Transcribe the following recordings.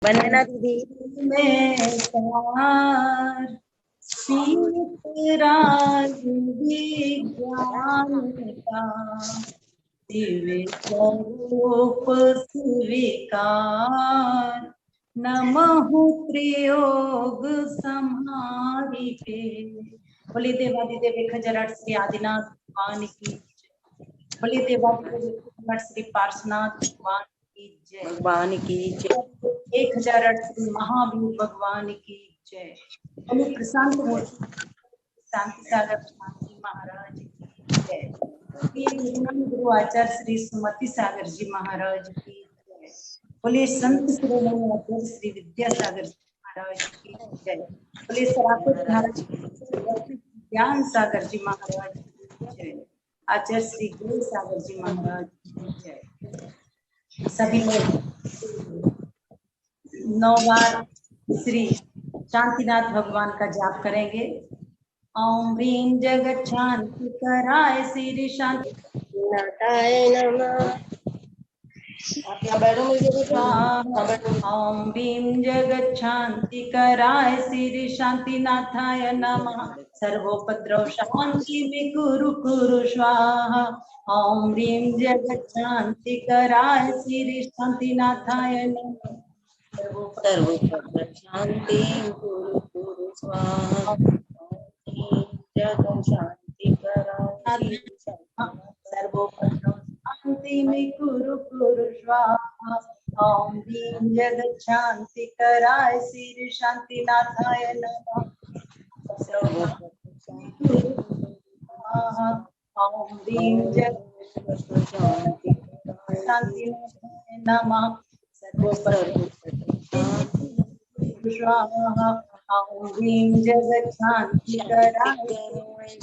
वंदना दीदी में तार राज विज्ञान का दिव्य स्वरूप स्वीकार नमः त्रियोग समाहिते। बोले देवादिदेव खजरट श्री आदिनाथ भगवान की जय। बोले देवादिदेव खजरट श्री पार्श्वनाथ भगवान की जय। भगवान की जय। 1008 श्री महावीर भगवान की जय। बोले प्रशांत मूर्ति शांति सागर शांति महाराज की जय। गुरु आचार्य श्री सुमति सागर जी महाराज की जय। बोले संत शिरोमणि आचार्य श्री विद्यासागर जी महाराज की जय। बोले सराफत महाराज ज्ञान सागर जी महाराज की जय। आचार्य श्री गुरु सागर जी महाराज की जय। सभी लोग 9 बार श्री शांतिनाथ भगवान का जाप करेंगे। ओम ह्रीं जगत शांति कराय श्री शांति नाथाय नमः। आप यहाँ बैठो मुझे ओम ह्रीं जगत शांति कराय श्री शांतिनाथाय नमः। सर्वोपद्रव शांति में कुरु कुरु स्वाहा। ओम ह्रीं जगत शांति कराय श्री शांतिनाथाय नमः। सर्वोपद्रव शांति कुरु कुरु स्वाहा। जगत शांति कराय सर्वोपद्रव शांति में कुरु कुरु स्वाहा। ओम ह्रीं जगत शांति कराय श्री शांतिनाथाय नमः। ओम ह्रीं जगत शांतिनाथाय नमः। स्वाहा। ओम ह्रीं जगत शांति कराय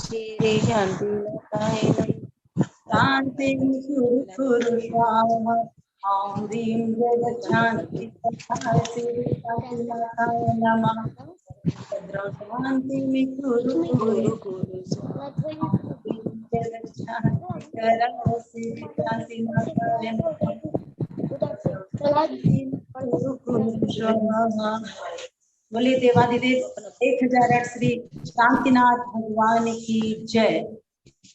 श्री शांतिनाथाय शांति कुरु कुरु स्वाहा। ओम ह्रीं जगत शांति कराय श्री शांतिनाथाय नमः। शांति में कुरु कुरु कुरु स्वाहा। जगत शांति कराय श्री शांतिनाथाय नमः। बोले देवादिदेव 1008 श्री शांतिनाथ भगवान की जय।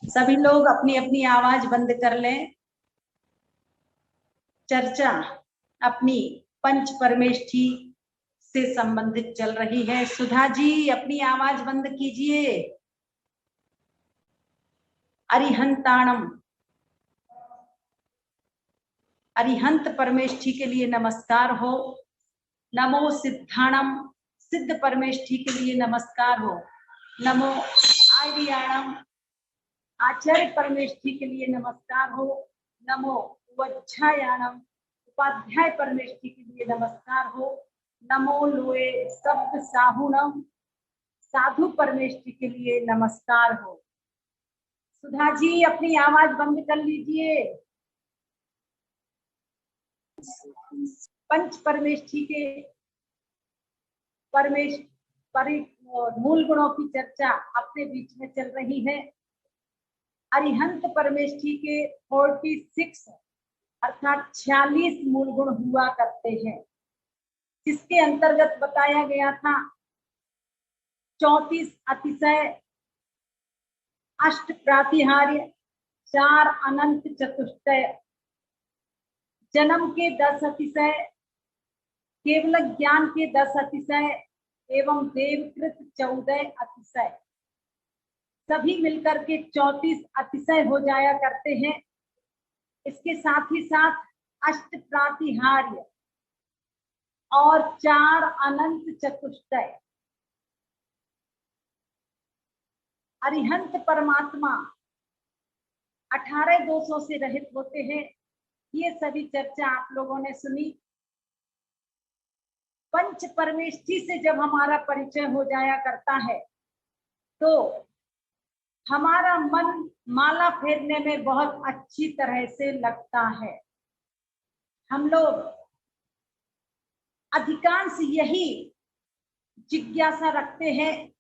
सभी लोग अपनी अपनी आवाज बंद कर लें। चर्चा अपनी पंच परमेष्ठी से संबंधित चल रही है। सुधा जी अपनी आवाज बंद कीजिए। अरिहंताणम अरिहंत परमेष्ठी के लिए नमस्कार हो। नमो सिद्धाणम सिद्ध परमेष्ठी के लिए नमस्कार हो। नमो आर्याणम आचार्य परमेष्ठी के लिए नमस्कार हो। नमो वज्झायाणम उपाध्याय परमेष्ठी के लिए नमस्कार हो। नमो लोए शब्द साहुणम साधु परमेष्ठी के लिए नमस्कार हो। सुधा जी अपनी आवाज बंद कर लीजिए। पंच परमेष्ठी के मूल गुणों की चर्चा अपने बीच में चल रही है। अरिहंत परमेष्ठी के 46 अर्थात 46 मूल गुण हुआ करते हैं, जिसके अंतर्गत बताया गया था 34 अतिशय, अष्ट प्रातिहार्य, 4 अनंत चतुष्टय, जन्म के 10 अतिशय, केवल ज्ञान के 10 अतिशय एवं देवकृत 14 अतिशय, सभी मिलकर के 34 अतिशय हो जाया करते हैं। इसके साथ ही साथ अष्ट प्रातिहार्य और 4 अनंत चतुष्टय। अरिहंत परमात्मा 18 दोषों से रहित होते हैं। ये सभी चर्चा आप लोगों ने सुनी। पंच परमेष्ठी से जब हमारा परिचय हो जाया करता है तो हमारा मन माला फेरने में बहुत अच्छी तरह से लगता है। हम लोग अधिकांश यही जिज्ञासा रखते हैं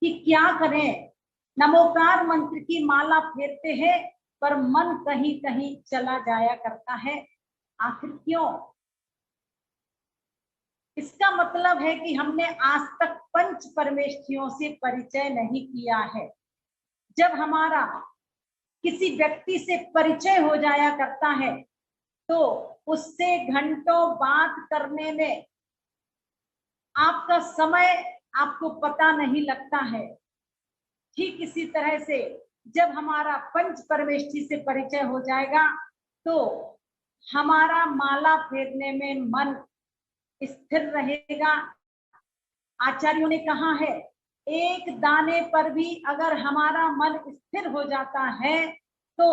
कि क्या करें। नमोकार मंत्र की माला फेरते हैं पर मन कहीं कहीं चला जाया करता है। आखिर क्यों? इसका मतलब है कि हमने आज तक पंच परमेष्ठियों से परिचय नहीं किया है। जब हमारा किसी व्यक्ति से परिचय हो जाया करता है तो उससे घंटों बात करने में आपका समय आपको पता नहीं लगता है। ठीक इसी तरह से जब हमारा पंच परमेष्ठी से परिचय हो जाएगा तो हमारा माला फेरने में मन स्थिर रहेगा। आचार्यों ने कहा है, एक दाने पर भी अगर हमारा मन स्थिर हो जाता है तो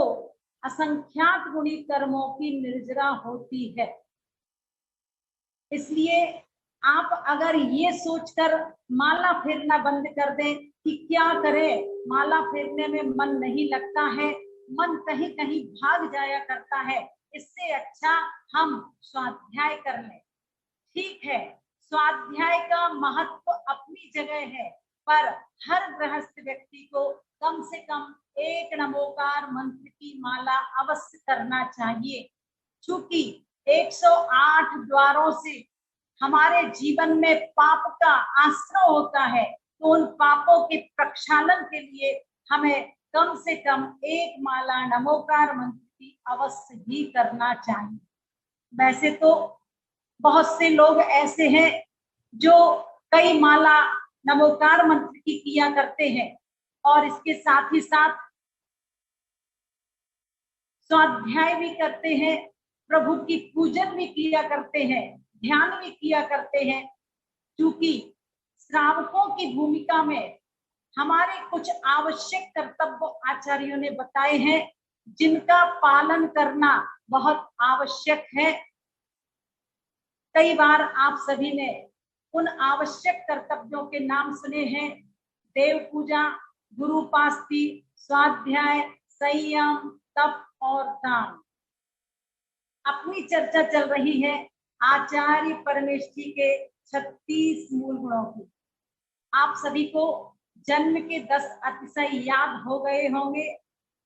असंख्यात गुणी कर्मों की निर्जरा होती है। इसलिए आप अगर ये सोचकर माला फेरना बंद कर दें कि क्या करें, माला फेरने में मन नहीं लगता है, मन कहीं कहीं भाग जाया करता है, इससे अच्छा हम स्वाध्याय कर लें। ठीक है, स्वाध्याय का महत्व अपनी जगह है, पर हर गृहस्थ व्यक्ति को कम से कम एक नमोकार मंत्र की माला अवश्य करना चाहिए। चूंकि 108 द्वारों से हमारे जीवन में पाप का आश्रय होता है, तो उन पापों के प्रक्षालन के लिए हमें कम से कम एक माला नमोकार मंत्र की अवश्य ही करना चाहिए। वैसे तो बहुत से लोग ऐसे हैं जो कई माला नमोकार मंत्र की किया करते हैं और इसके साथ ही साथ स्वाध्याय भी करते हैं, प्रभु की पूजन भी किया करते हैं, ध्यान भी किया करते हैं। क्योंकि श्रावकों की भूमिका में हमारे कुछ आवश्यक कर्तव्य आचार्यों ने बताए हैं, जिनका पालन करना बहुत आवश्यक है। कई बार आप सभी ने उन आवश्यक कर्तव्यों के नाम सुने हैं: देव पूजा, गुरु उपासना, स्वाध्याय, संयम, तप और दान। अपनी चर्चा चल रही है आचार्य परमेष्ठी के 36 मूल गुणों की। आप सभी को जन्म के 10 अतिशय याद हो गए होंगे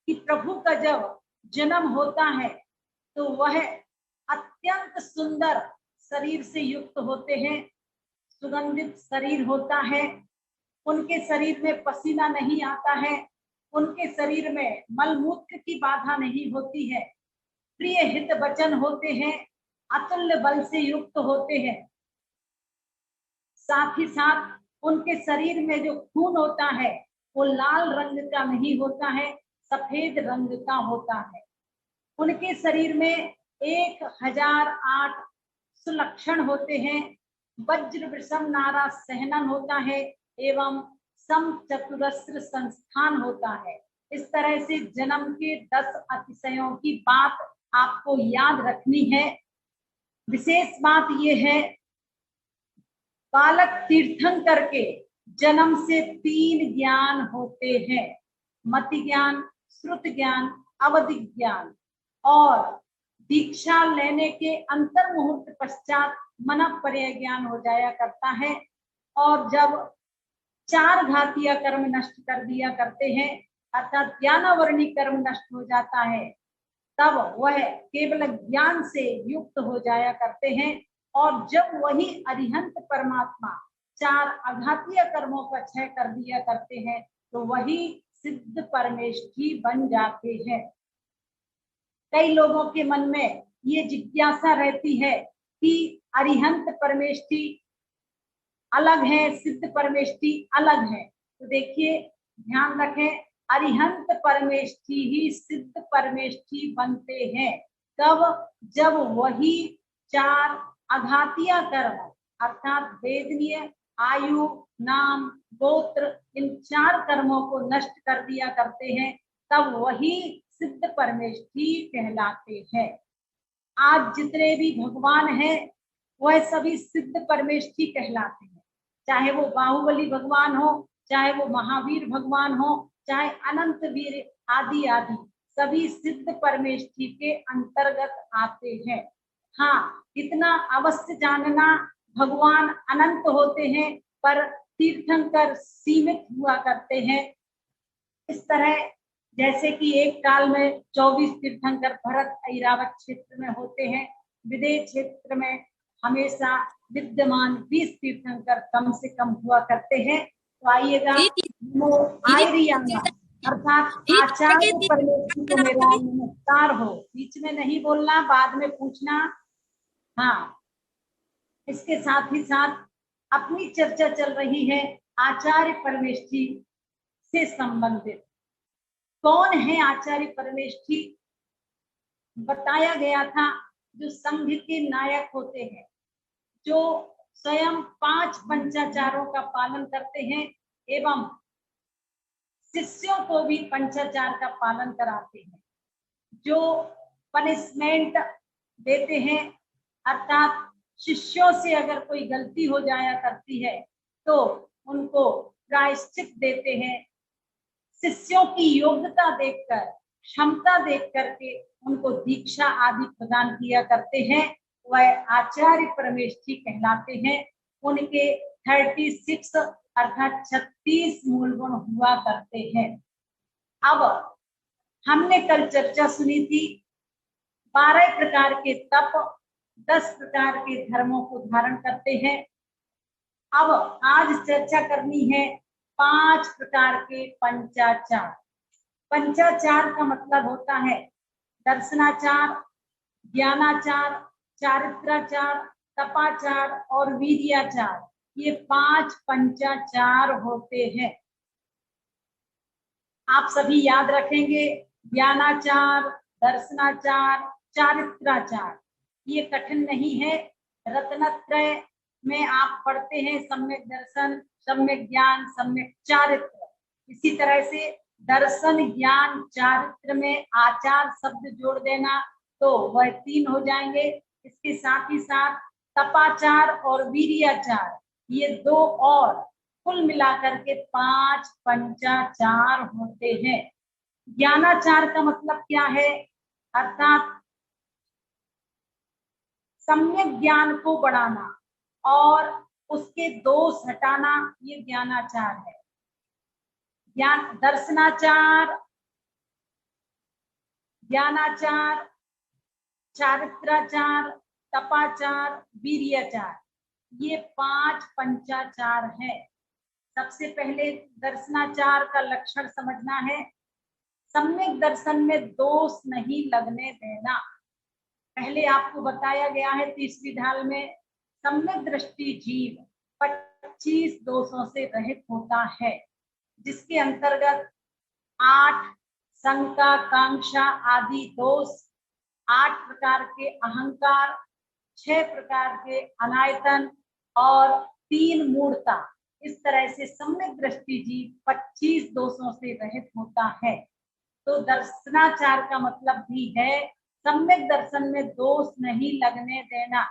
कि प्रभु का जब जन्म होता है तो वह अत्यंत सुंदर शरीर से युक्त होते हैं, सुगंधित शरीर होता है, उनके शरीर में पसीना नहीं आता है, उनके शरीर में मलमूत्र की बाधा नहीं होती है, प्रिय हित वचन होते हैं, अतुल्य बल से युक्त होते हैं। साथ ही साथ उनके शरीर में जो खून होता है वो लाल रंग का नहीं होता है, सफेद रंग का होता है। उनके शरीर में 1008 सुलक्षण होते हैं, वज्र वृषम नारा सहनन होता है एवं सम चतुरस्र संस्थान होता है। इस तरह से जन्म के 10 अतिशयों की बात आपको याद रखनी है। विशेष बात यह है, बालक तीर्थंकर के जन्म से 3 ज्ञान होते हैं: मति ज्ञान, श्रुत ज्ञान, अवधि ज्ञान। और दीक्षा लेने के अंतर मुहूर्त पश्चात मनःपर्यय ज्ञान हो जाया करता है। और जब 4 घातीय कर्म नष्ट कर दिया करते हैं, अर्थात ज्ञानावरणी कर्म नष्ट हो जाता है, तब वह केवल ज्ञान से युक्त हो जाया करते हैं। और जब वही अरिहंत परमात्मा 4 अघातीय कर्मों का क्षय कर दिया करते हैं तो वही सिद्ध परमेष्ठी बन जाते हैं। कई लोगों के मन में ये जिज्ञासा रहती है कि अरिहंत परमेष्ठी अलग है, सिद्ध परमेष्ठी अलग है। तो देखिए, ध्यान रखें, अरिहंत परमेष्ठी ही सिद्ध परमेष्ठी बनते हैं। तब जब वही 4 अघातीय कर्म अर्थात वेदनीय, आयु, नाम, गोत्र, इन 4 कर्मों को नष्ट कर दिया करते हैं, तब वही सिद्ध परमेष्ठी कहलाते हैं। आज जितने भी भगवान हैं वह सभी सिद्ध परमेष्ठी कहलाते हैं। चाहे वो बाहुबली भगवान हो, चाहे वो महावीर भगवान हो, चाहे अनंत वीर आदि आदि, सभी सिद्ध परमेष्ठी के अंतर्गत आते हैं। हाँ, इतना अवश्य जानना, भगवान अनंत होते हैं पर तीर्थंकर सीमित हुआ करते हैं। इस तरह जैसे कि एक काल में 24 तीर्थंकर भरत ऐरावत क्षेत्र में होते हैं, विदेश क्षेत्र में हमेशा विद्यमान 20 तीर्थंकर कम से कम हुआ करते हैं। तो आइएगा, नमो आयरियाणम अर्थात आचार्य परमेश्वर को मेरा नमस्कार हो। बीच में नहीं बोलना, बाद में पूछना। हाँ, इसके साथ ही साथ अपनी चर्चा चल रही है आचार्य परमेष्ठी से संबंधित। कौन है आचार्य परमेष्ठी? बताया गया था जो संघ के नायक होते हैं, जो स्वयं 5 पंचाचारों का पालन करते हैं एवं शिष्यों को भी पंचाचार का पालन कराते हैं, जो पनिशमेंट देते हैं, अर्थात शिष्यों से अगर कोई गलती हो जाया करती है तो उनको प्रायश्चित देते हैं। शिष्यों की योग्यता देखकर, क्षमता देख करके उनको दीक्षा आदि प्रदान किया करते हैं, वह आचार्य परमेष्ठी कहलाते हैं। उनके 36 अर्थात 36 मूल गुण हुआ करते हैं। अब हमने कल चर्चा सुनी थी 12 प्रकार के तप 10 प्रकार के धर्मों को धारण करते हैं। अब आज चर्चा करनी है 5 प्रकार के पंचाचार। पंचाचार का मतलब होता है दर्शनाचार, ज्ञानाचार, चारित्राचार, तपाचार और वीर्याचार। ये 5 पंचाचार होते हैं। आप सभी याद रखेंगे, ज्ञानाचार, दर्शनाचार, चारित्राचार। ये कठिन नहीं है। रत्नत्रय में आप पढ़ते हैं सम्यक दर्शन, सम्यक ज्ञान, सम्यक चारित्र। इसी तरह से दर्शन, ज्ञान, चारित्र में आचार शब्द जोड़ देना तो वह 3 हो जाएंगे। इसके साथ ही साथ तपाचार और वीर्याचार, ये 2 और कुल मिलाकर के 5 पंचाचार होते हैं। ज्ञानाचार का मतलब क्या है? अर्थात सम्यक ज्ञान को बढ़ाना और उसके दोष हटाना, ये ज्ञानाचार है। ज्ञान, दर्शनाचार, ज्ञानाचार, चारित्राचार, तपाचार, वीर्याचार, ये 5 पंचाचार है। सबसे पहले दर्शनाचार का लक्षण समझना है। सम्यक दर्शन में दोष नहीं लगने देना। पहले आपको बताया गया है 30वीं ढाल में, सम्यक दृष्टि जीव 25 दोषों से रहित होता है, जिसके अंतर्गत 8 शंका, कांक्षा आदि दोष, 8 प्रकार के अहंकार, 6 प्रकार के अनायतन और 3 मूर्ता। इस तरह से सम्यक दृष्टि जीव 25 दोषों से रहित होता है। तो दर्शनाचार का मतलब भी है सम्यक दर्शन में दोष नहीं लगने देना।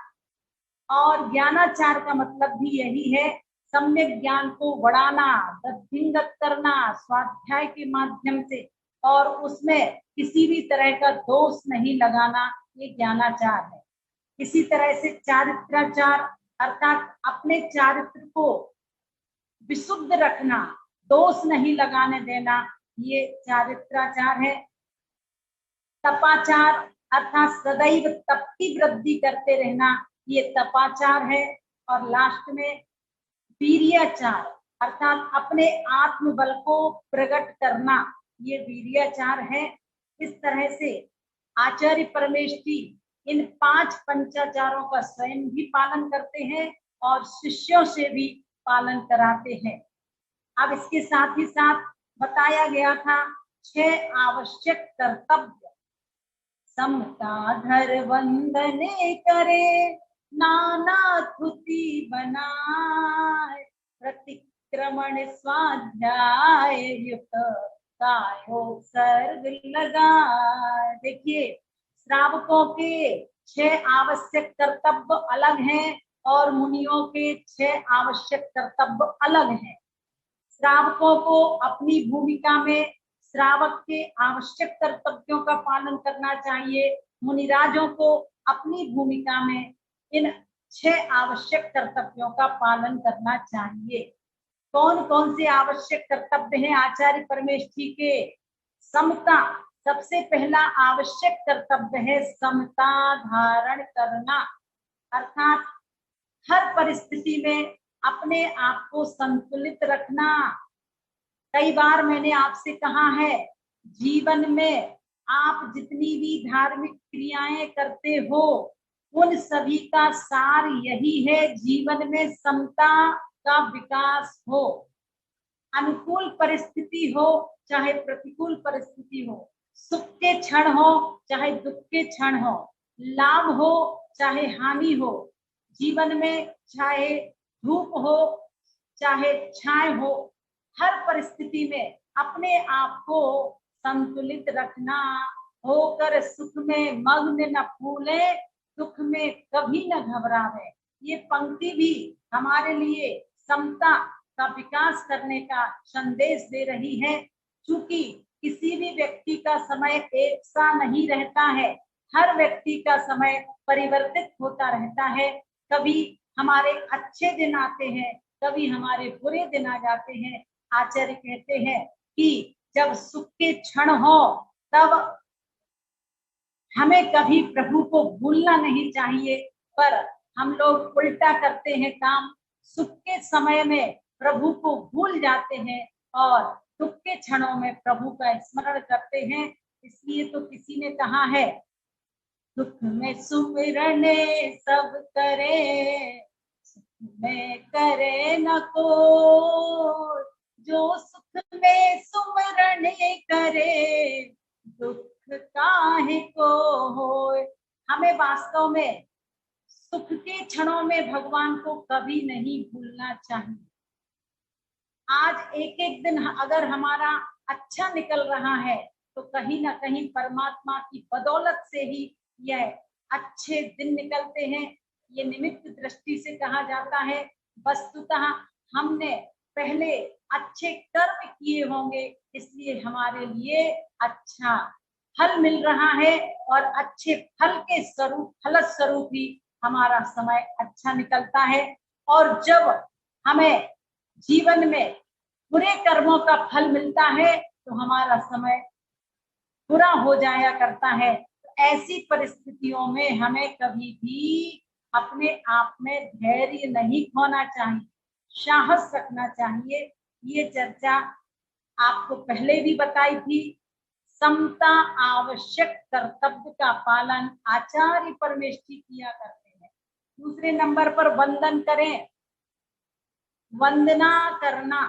और ज्ञानाचार का मतलब भी यही है, सम्यक ज्ञान को बढ़ाना, वृद्धिंगत करना स्वाध्याय के माध्यम से, और उसमें किसी भी तरह का दोष नहीं लगाना, ये ज्ञानाचार है। इसी तरह से चारित्राचार अर्थात अपने चारित्र को विशुद्ध रखना, दोष नहीं लगाने देना, ये चारित्राचार है। तपाचार अर्थात सदैव तप की वृद्धि करते रहना, ये तपाचार है। और लास्ट में वीर्याचार अर्थात अपने आत्मबल को प्रकट करना, ये वीर्याचार है। इस तरह से आचार्य परमेष्ठी इन 5 पंचाचारों का स्वयं भी पालन करते हैं और शिष्यों से भी पालन कराते हैं। अब इसके साथ ही साथ बताया गया था 6 आवश्यक कर्तव्य। समता धर वंदने करे, नाना थुति बनाए, प्रतिक्रमण स्वाध्याय युक्त कायो सर्ग लगाए। देखिए, श्रावकों के 6 आवश्यक कर्तव्य अलग हैं और मुनियों के 6 आवश्यक कर्तव्य अलग हैं। श्रावकों को अपनी भूमिका में श्रावक के आवश्यक कर्तव्यों का पालन करना चाहिए। मुनिराजों को अपनी भूमिका में इन 6 आवश्यक कर्तव्यों का पालन करना चाहिए। कौन कौन से आवश्यक कर्तव्य हैं आचार्य परमेष्ठी के? समता, सबसे पहला आवश्यक कर्तव्य है समता धारण करना, अर्थात हर परिस्थिति में अपने आप को संतुलित रखना। कई बार मैंने आपसे कहा है, जीवन में आप जितनी भी धार्मिक क्रियाएं करते हो उन सभी का सार यही है, जीवन में समता का विकास हो। अनुकूल परिस्थिति हो चाहे प्रतिकूल परिस्थिति हो, सुख के क्षण हो चाहे दुख के क्षण हो, लाभ हो चाहे हानि हो, जीवन में चाहे धूप हो चाहे छाए हो, हर परिस्थिति में अपने आप को संतुलित रखना। होकर सुख में मग्न न फूले, दुख में कभी न घबरावे। ये पंक्ति भी हमारे लिए समता का विकास करने का संदेश दे रही है। क्योंकि किसी भी व्यक्ति का समय एक सा नहीं रहता है, हर व्यक्ति का समय परिवर्तित होता रहता है। कभी हमारे अच्छे दिन आते हैं, कभी हमारे बुरे दिन आ जाते हैं। आचार्य कहते हैं कि जब सुख के क्षण हो तब हमें कभी प्रभु को भूलना नहीं चाहिए, पर हम लोग उल्टा करते हैं काम। सुख के समय में प्रभु को भूल जाते हैं और दुख के क्षणों में प्रभु का स्मरण करते हैं। इसलिए तो किसी ने कहा है, दुख में सुमिरन सब करे, सुख में करे न कोई, जो सुख में सुमिरन करे, दुख काहे को होए। हमें वास्तव में सुख के क्षणों में भगवान को कभी नहीं भूलना चाहिए। आज एक एक दिन अगर हमारा अच्छा निकल रहा है तो कहीं ना कहीं परमात्मा की बदौलत से ही यह अच्छे दिन निकलते हैं। ये निमित्त दृष्टि से कहा जाता है। वस्तुतः हमने पहले अच्छे कर्म किए होंगे, इसलिए हमारे लिए अच्छा फल मिल रहा है और अच्छे फल के स्वरूप, फल स्वरूप ही हमारा समय अच्छा निकलता है। और जब हमें जीवन में बुरे कर्मों का फल मिलता है तो हमारा समय बुरा हो जाया करता है। तो ऐसी परिस्थितियों में हमें कभी भी अपने आप में धैर्य नहीं खोना चाहिए, साहस रखना चाहिए। ये चर्चा आपको पहले भी बताई थी। समता आवश्यक कर्तव्य का पालन आचार्य परमेष्ठी किया करते हैं। दूसरे नंबर पर वंदन करें, वंदना करना,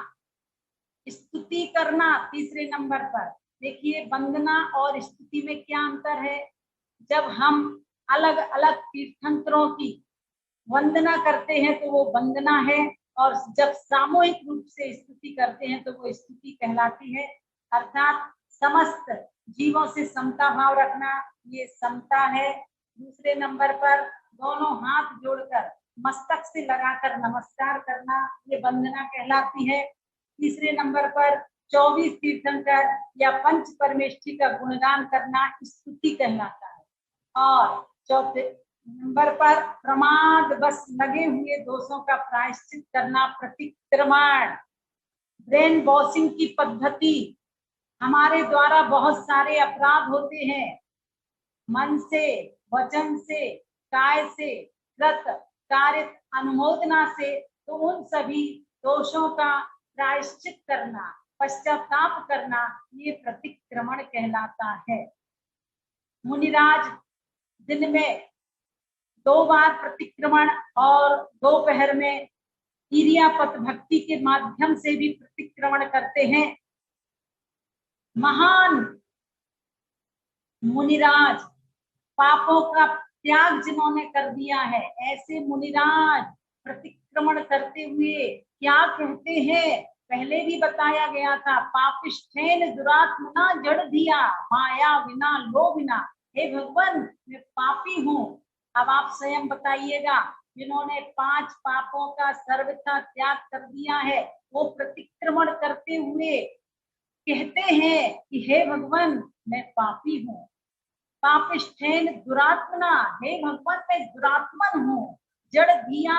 स्तुति करना। तीसरे नंबर पर देखिए, वंदना और स्तुति में क्या अंतर है। जब हम अलग अलग तीर्थंकरों की वंदना करते हैं तो वो वंदना है, और जब सामूहिक रूप से स्तुति करते हैं तो वो स्तुति कहलाती है। अर्थात समस्त जीवों से समता भाव रखना, ये समता है। दूसरे नंबर पर दोनों हाथ जोड़कर मस्तक से लगाकर नमस्कार करना, ये वंदना कहलाती है। तीसरे नंबर पर 24 तीर्थंकर या पंच परमेष्ठी का गुणगान करना स्तुति कहलाता है। और चौथे नंबर पर प्रमाद बस लगे हुए दोषों का प्रायश्चित करना प्रतिक्रमण। ब्रेन वॉशिंग की पद्धति, हमारे द्वारा बहुत सारे अपराध होते हैं, मन से, वचन से, काय से, कृत कार्य अनुमोदना से, तो उन सभी दोषों का प्रायश्चित करना, पश्चाताप करना, ये प्रतिक्रमण कहलाता है। मुनिराज दिन में 2 बार प्रतिक्रमण और दोपहर में इरियापत भक्ति के माध्यम से भी प्रतिक्रमण करते हैं। महान मुनिराज, पापों का त्याग जिन्होंने कर दिया है, ऐसे मुनिराज प्रतिक्रमण करते हुए क्या कहते हैं, पहले भी बताया गया था। पापिष्ठेन दुरात्मना जड़ दिया, माया विना लोभिना। हे भगवान, मैं पापी हूँ। अब आप स्वयं बताइएगा, जिन्होंने 5 पापों का सर्वथा त्याग कर दिया है, वो प्रतिक्रमण करते हुए कहते हैं कि हे भगवान, मैं पापी हूँ। पापिष्ठेन दुरात्मना, हे भगवान, मैं दुरात्मन हूँ। जड़ दिया,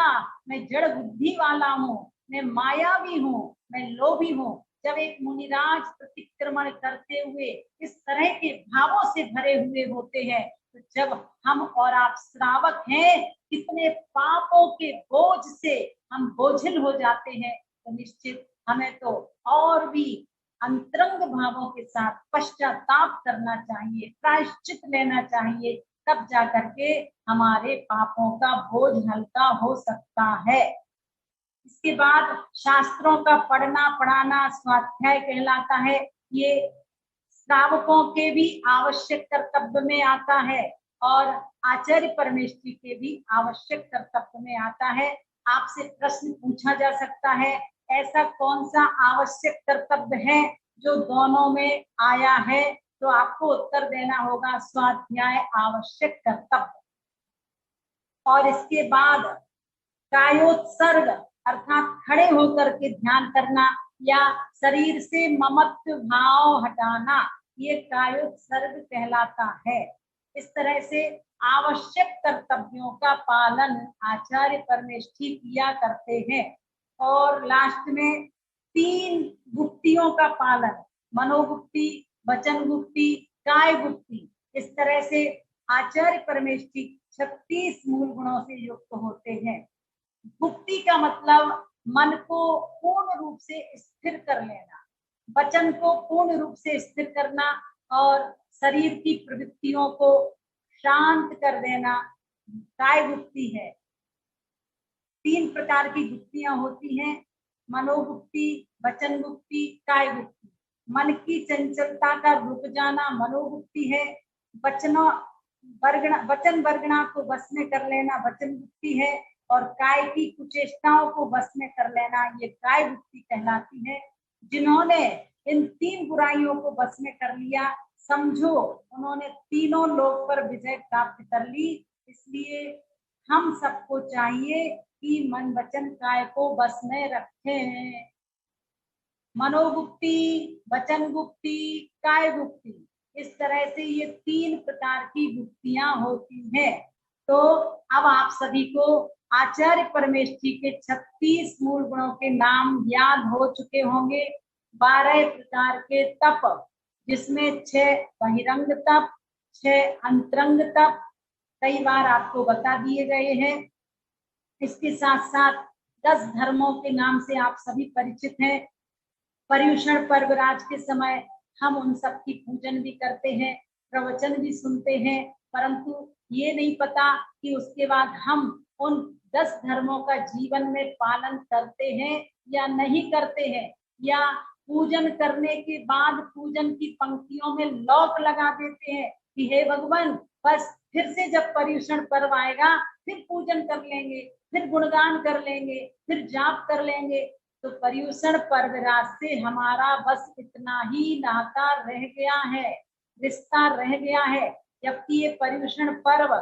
मैं जड़ बुद्धि वाला हूँ। मैं मायावी हूँ, मैं लोभी हूँ। जब एक मुनिराज प्रतिक्रमण करते हुए इस तरह के भावों से भरे हुए होते हैं, तो जब हम और आप श्रावक हैं कितने पापों के बोझ से हम बोझिल हो जाते हैं, तो निश्चित हमें तो और भी अंतरंग भावों के साथ पश्चाताप करना चाहिए, प्रायश्चित लेना चाहिए, तब जा करके हमारे पापों का बोझ हल्का हो सकता है। इसके बाद शास्त्रों का पढ़ना पढ़ाना स्वाध्याय कहलाता है। ये श्रावकों के भी आवश्यक कर्तव्य में आता है और आचार्य परमेष्ठी के भी आवश्यक कर्तव्य में आता है। आपसे प्रश्न पूछा जा सकता है, ऐसा कौन सा आवश्यक कर्तव्य है जो दोनों में आया है, तो आपको उत्तर देना होगा स्वाध्याय आवश्यक कर्तव्य। और इसके बाद कायोत्सर्ग अर्थात खड़े होकर के ध्यान करना या शरीर से ममत्व भाव हटाना, ये कायोत्सर्ग कहलाता है। इस तरह से आवश्यक कर्तव्यों का पालन आचार्य परमेष्ठी किया करते हैं। और लास्ट में 3 गुप्तियों का पालन, मनोगुप्ति, वचन गुप्ति, काय गुप्ति, इस तरह से आचार्य परमेष्ठी 36 मूल गुणों से युक्त होते हैं। गुप्ति का मतलब मन को पूर्ण रूप से स्थिर कर लेना, वचन को पूर्ण रूप से स्थिर करना और शरीर की प्रवृत्तियों को शांत कर देना काय गुप्ति है। 3 प्रकार की गुप्तियां होती हैं, मनोगुप्ति, वचन गुप्ति, काय गुप्ति। मन की चंचलता का रुक जाना मनोगुप्ति है, वचन वर्गणा को वश में कर लेना वचन गुप्ति है, और काय की कुचेष्टाओं को वश में कर लेना ये काय गुप्ति कहलाती है। जिन्होंने इन 3 बुराइयों को वश में कर लिया, समझो उन्होंने तीनों लोक पर विजय प्राप्त कर ली। इसलिए हम सबको चाहिए कि मन वचन काय को वश में रखें। मनोगुप्ति, वचन गुप्ति, काय गुप्ति, इस तरह से ये 3 प्रकार की गुप्तियां होती हैं। तो अब आप सभी को आचार्य परमेष्ठी के 36 मूल गुणों के नाम याद हो चुके होंगे। 12 प्रकार के तप, जिसमें 6 बहिरंग तप, 6 अंतरंग तप कई बार आपको बता दिए गए हैं। इसके साथ साथ 10 धर्मों के नाम से आप सभी परिचित हैं। पर्युषण पर्वराज के समय हम उन सब की पूजन भी करते हैं, प्रवचन भी सुनते हैं, परंतु ये नहीं पता कि उसके बाद हम उन 10 धर्मों का जीवन में पालन करते हैं या नहीं करते हैं, या पूजन करने के बाद पूजन की पंक्तियों में लॉक लगा देते हैं कि हे भगवान बस फिर से जब पर्युषण पर्व आएगा फिर पूजन कर लेंगे, फिर गुणगान कर लेंगे, फिर जाप कर लेंगे। तो पर्युषण पर्वराज से हमारा बस इतना ही नाता रह गया है, रिश्ता रह गया है। जबकि ये पर्युषण पर्व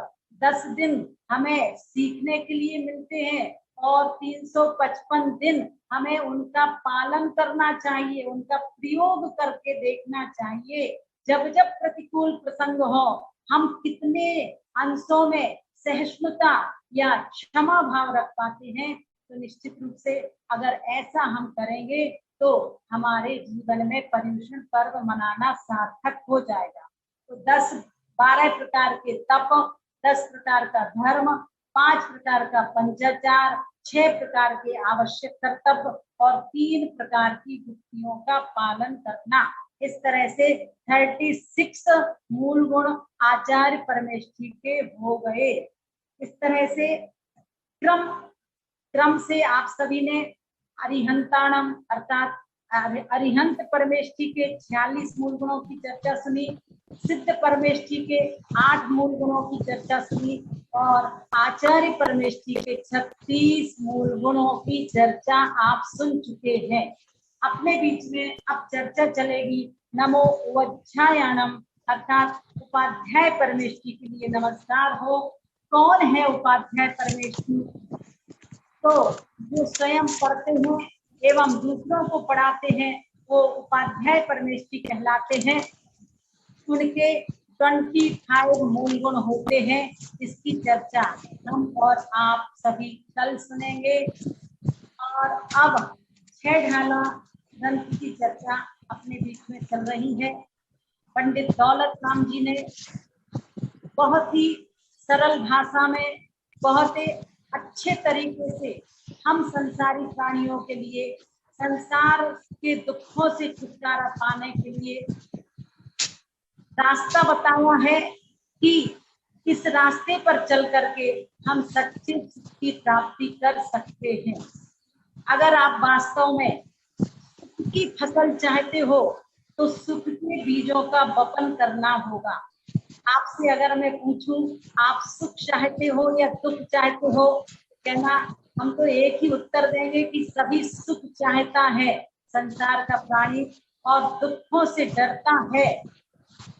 10 दिन हमें सीखने के लिए मिलते हैं और 355 दिन हमें उनका पालन करना चाहिए, उनका प्रयोग करके देखना चाहिए। जब जब प्रतिकूल प्रसंग हो, हम कितने अंशों में सहिष्णुता या क्षमा भाव रख पाते हैं, तो निश्चित रूप से अगर ऐसा हम करेंगे तो हमारे जीवन में पर्युषण पर्व मनाना सार्थक हो जाएगा। तो 10-12 प्रकार के तप, 10 प्रकार का धर्म, 5 प्रकार का पंचाचार, 6 प्रकार के आवश्यक कर्तव्य और 3 प्रकार की गुप्तियों का पालन करना, इस तरह से 36 मूल गुण आचार्य परमेष्ठी के हो गए। इस तरह से क्रम से आप सभी ने अरिहंताणम अर्थात अरिहंत परमेष्ठी के 46 मूल गुणों की चर्चा सुनी, सिद्ध परमेष्ठी के 8 मूल गुणों की चर्चा सुनी और आचार्य परमेष्ठी के 36 मूल गुणों की चर्चा आप सुन चुके हैं। अपने बीच में अब चर्चा चलेगी नमो उपाध्यायाणम अर्थात उपाध्याय परमेष्ठी के लिए नमस्कार हो। कौन है उपाध्याय परमेष्ठी? तो जो स्वयं पढ़ते हैं एवं दूसरों को पढ़ाते हैं वो उपाध्याय परमेष्ठी कहलाते हैं। उनके 25 मूल गुण होते हैं। इसकी चर्चा हम और आप सभी कल सुनेंगे। और अब 6 ढाला ग्रंथ की चर्चा अपने बीच में चल रही है। पंडित दौलत राम जी ने बहुत ही सरल भाषा में बहुत ही अच्छे तरीके से हम संसारी प्राणियों के लिए संसार के दुखों से छुटकारा पाने के लिए रास्ता बताया है कि इस रास्ते पर चल करके हम सच्चे सुख की प्राप्ति कर सकते हैं। अगर आप वास्तव में सुख की फसल चाहते हो तो सुख के बीजों का वपन करना होगा। आपसे अगर मैं पूछूं आप सुख चाहते हो या दुख चाहते हो, कहना हम तो एक ही उत्तर देंगे कि सभी सुख चाहता है संसार का प्राणी और दुखों से डरता है,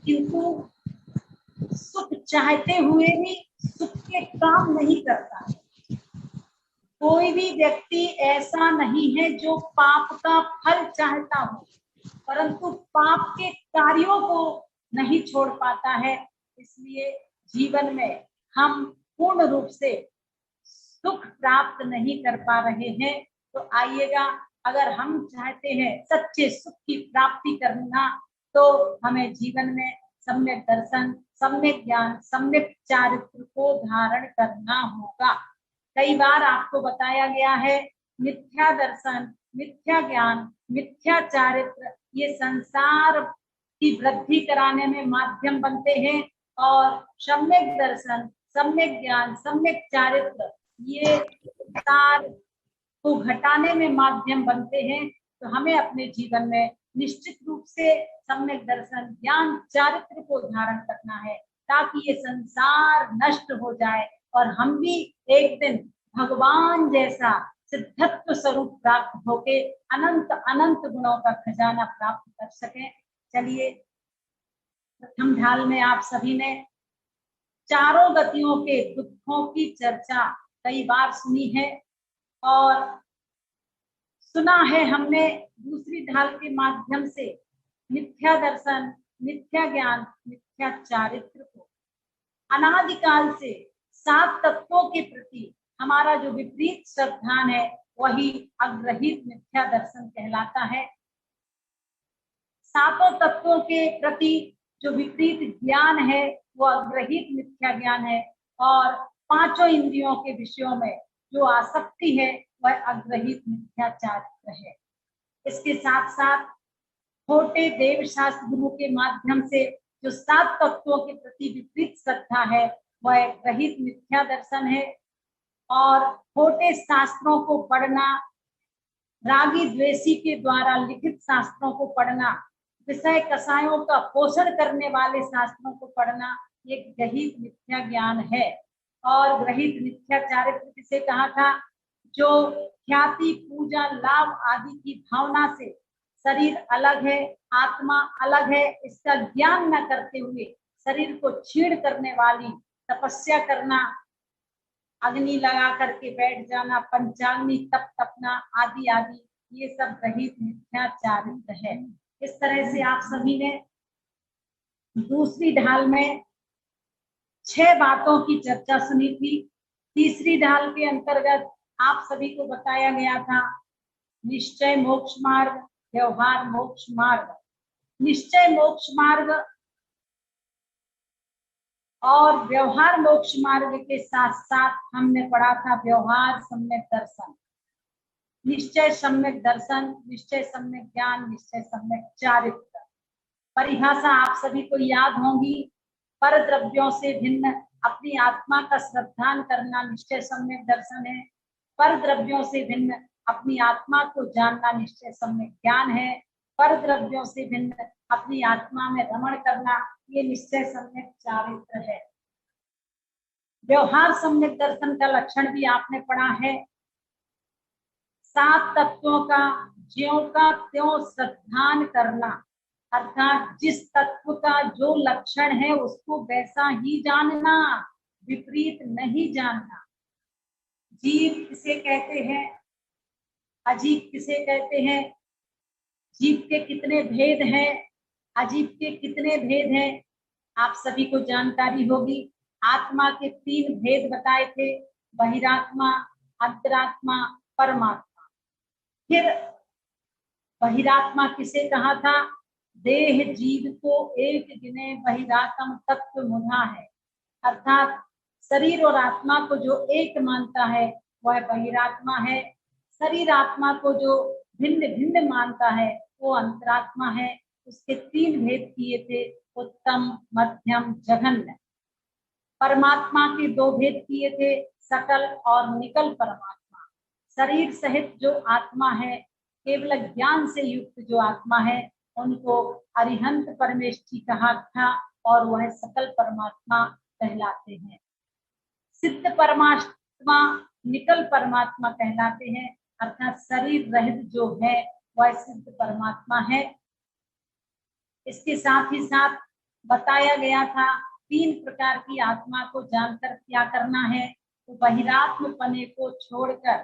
किंतु सुख चाहते हुए भी सुख के काम नहीं करता है। कोई भी व्यक्ति ऐसा नहीं है जो पाप का फल चाहता हो, परंतु पाप के कार्यों को नहीं छोड़ पाता है। इसलिए जीवन में हम पूर्ण रूप से सुख प्राप्त नहीं कर पा रहे हैं। तो आइएगा, अगर हम चाहते हैं सच्चे सुख की प्राप्ति करना तो हमें जीवन में सम्यक दर्शन, सम्यक ज्ञान, सम्यक चारित्र को धारण करना होगा। कई बार आपको बताया गया है मिथ्या दर्शन, मिथ्या ज्ञान, मिथ्या चारित्र ये संसार की वृद्धि कराने में माध्यम बनते हैं और सम्यक दर्शन, सम्यक ज्ञान, सम्यक चारित्र ये संसार को घटाने में माध्यम बनते हैं। तो हमें अपने जीवन में निश्चित रूप से सम्यक दर्शन, ज्ञान, चारित्र को धारण करना है ताकि ये संसार नष्ट हो जाए और हम भी एक दिन भगवान जैसा सिद्धत्व स्वरूप प्राप्त होके अनंत अनंत गुणों का खजाना प्राप्त कर सके। चलिए, प्रथम ढाल में आप सभी ने चारों गतियों के दुखों की चर्चा कई बार सुनी है और सुना है हमने दूसरी ढाल के माध्यम से मिथ्या दर्शन, मिथ्या ज्ञान, मिथ्या चारित्र को। अनादिकाल से 7 तत्वों के प्रति हमारा जो विपरीत श्रद्धान है वही अग्रहित मिथ्या दर्शन कहलाता है। 7 तत्वों के प्रति जो विपरीत ज्ञान है वो अग्रहित मिथ्या ज्ञान है और 5 इंद्रियों के विषयों में जो आसक्ति है वह अग्रहित मिथ्या चारित्र है। इसके साथ साथ छोटे देव शास्त्र गुरु के माध्यम से जो 7 तत्वों के प्रति विपरीत श्रद्धा है वह ग्रहित मिथ्या दर्शन है और छोटे शास्त्रों को पढ़ना, रागी द्वेषी के द्वारा लिखित शास्त्रों को पढ़ना, विषय कसायों का पोषण करने वाले शास्त्रों को पढ़ना ये ग्रहित मिथ्या ज्ञान है। और ग्रहित मिथ्या चारित्र किसे कहा था? जो ख्याति, पूजा, लाभ आदि की भावना से शरीर अलग है, आत्मा अलग है, इसका ज्ञान न करते हुए शरीर को छीण करने वाली तपस्या करना, अग्नि लगा करके बैठ जाना, पंचाग्नि तप तपना आदि आदि ये सब ग्रहित मिथ्या चारित्र है। इस तरह से आप सभी ने दूसरी ढाल में 6 बातों की चर्चा सुनी थी। तीसरी ढाल के अंतर्गत आप सभी को बताया गया था निश्चय मोक्ष मार्ग, व्यवहार मोक्ष मार्ग। निश्चय मोक्ष मार्ग और व्यवहार मोक्ष मार्ग के साथ साथ हमने पढ़ा था व्यवहार सम्यक दर्शन, निश्चय सम्यक दर्शन, निश्चय सम्यक ज्ञान, निश्चय सम्यक चारित्र। परिभाषा आप सभी को याद होगी। पर द्रव्यों से भिन्न अपनी आत्मा का श्रद्धान करना निश्चय सम्यक दर्शन है। पर द्रव्यों से भिन्न अपनी आत्मा को जानना निश्चय सम्यक ज्ञान है। पर द्रव्यों से भिन्न अपनी आत्मा में रमण करना ये निश्चय सम्यक चारित्र है। व्यवहार सम्यक दर्शन का लक्षण भी आपने पढ़ा है। 7 तत्वों का ज्यों का त्यों श्रद्धान करना, अर्थात जिस तत्व का जो लक्षण है उसको वैसा ही जानना, विपरीत नहीं जानना। जीव किसे कहते हैं, अजीब किसे कहते हैं, जीव के कितने भेद हैं, अजीब के कितने भेद हैं, आप सभी को जानकारी होगी। आत्मा के 3 भेद बताए थे, बहिरात्मा, अंतरात्मा, परमात्मा। फिर बहिरात्मा किसे कहा था? देह जीव को एक गिने बहिरात्म तत्व मुना है, अर्थात शरीर और आत्मा को जो एक मानता है वह बहिरात्मा है। शरीर आत्मा को जो भिन्न भिन्न मानता है वो अंतरात्मा है। उसके 3 भेद किए थे, उत्तम, मध्यम, जघन्य। परमात्मा के 2 भेद किए थे, सकल और निकल परमात्मा। शरीर सहित जो आत्मा है, केवल ज्ञान से युक्त जो आत्मा है, उनको अरिहंत परमेष्ठी कहा था और वह सकल परमात्मा कहलाते हैं। सिद्ध परमात्मा निकल परमात्मा कहलाते हैं, अर्थात शरीर रहित जो है वह सिद्ध परमात्मा है। इसके साथ ही साथ बताया गया था 3 प्रकार की आत्मा को जानकर क्या करना है, तो बहिरात्म पने को छोड़कर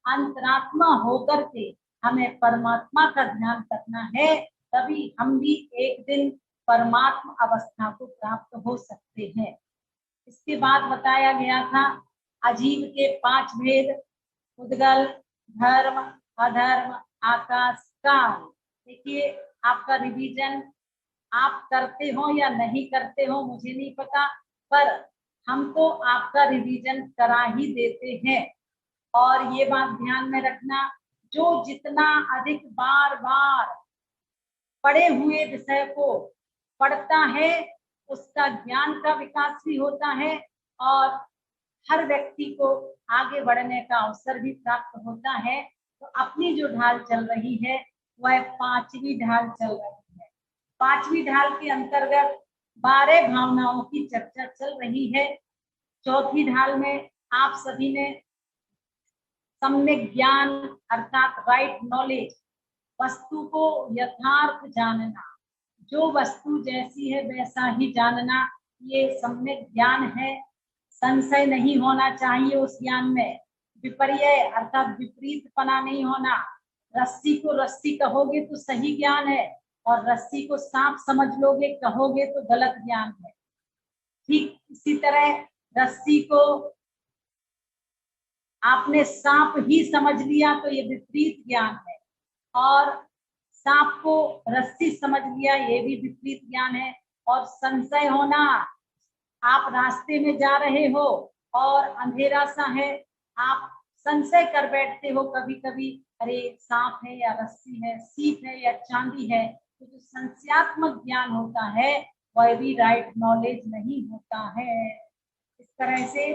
अंतरात्मा होकर के हमें परमात्मा का ध्यान करना है, तभी हम भी एक दिन परमात्मा अवस्था को प्राप्त हो सकते हैं। इसके बाद बताया गया था अजीव के 5 भेद, उद्गल, धर्म, अधर्म, आकाश, काल। देखिए, आपका रिवीजन आप करते हो या नहीं करते हो मुझे नहीं पता, पर हम तो आपका रिवीजन करा ही देते हैं। और ये बात ध्यान में रखना, जो जितना अधिक बार बार पढ़े हुए विषय को पढ़ता है उसका ज्ञान का विकास भी होता है और हर व्यक्ति को आगे बढ़ने का अवसर भी प्राप्त होता है। तो अपनी जो ढाल चल रही है वह 5वीं ढाल चल रही है। 5वीं ढाल के अंतर्गत 12 भावनाओं की चर्चा चल रही है। 4थी ढाल में आप सभी ने सम्यक ज्ञान अर्थात राइट नॉलेज, वस्तु को यथार्थ जानना, जो वस्तु जैसी है वैसा ही जानना, ये सम्यक ज्ञान है। संशय नहीं होना चाहिए उस ज्ञान में, विपर्य अर्थात विपरीतपना नहीं होना। रस्सी को रस्सी कहोगे तो सही ज्ञान है और रस्सी को सांप समझ लोगे कहोगे तो गलत ज्ञान है। ठीक इसी तरह रस्सी को आपने सांप ही समझ लिया तो ये विपरीत ज्ञान है, और सांप को रस्सी समझ लिया ये भी विपरीत ज्ञान है। और संशय होना, आप रास्ते में जा रहे हो और अंधेरा सा है, आप संशय कर बैठते हो कभी कभी, अरे सांप है या रस्सी है, सीप है या चांदी है। तो जो संशयात्मक ज्ञान होता है वह भी राइट नॉलेज नहीं होता है। इस तरह से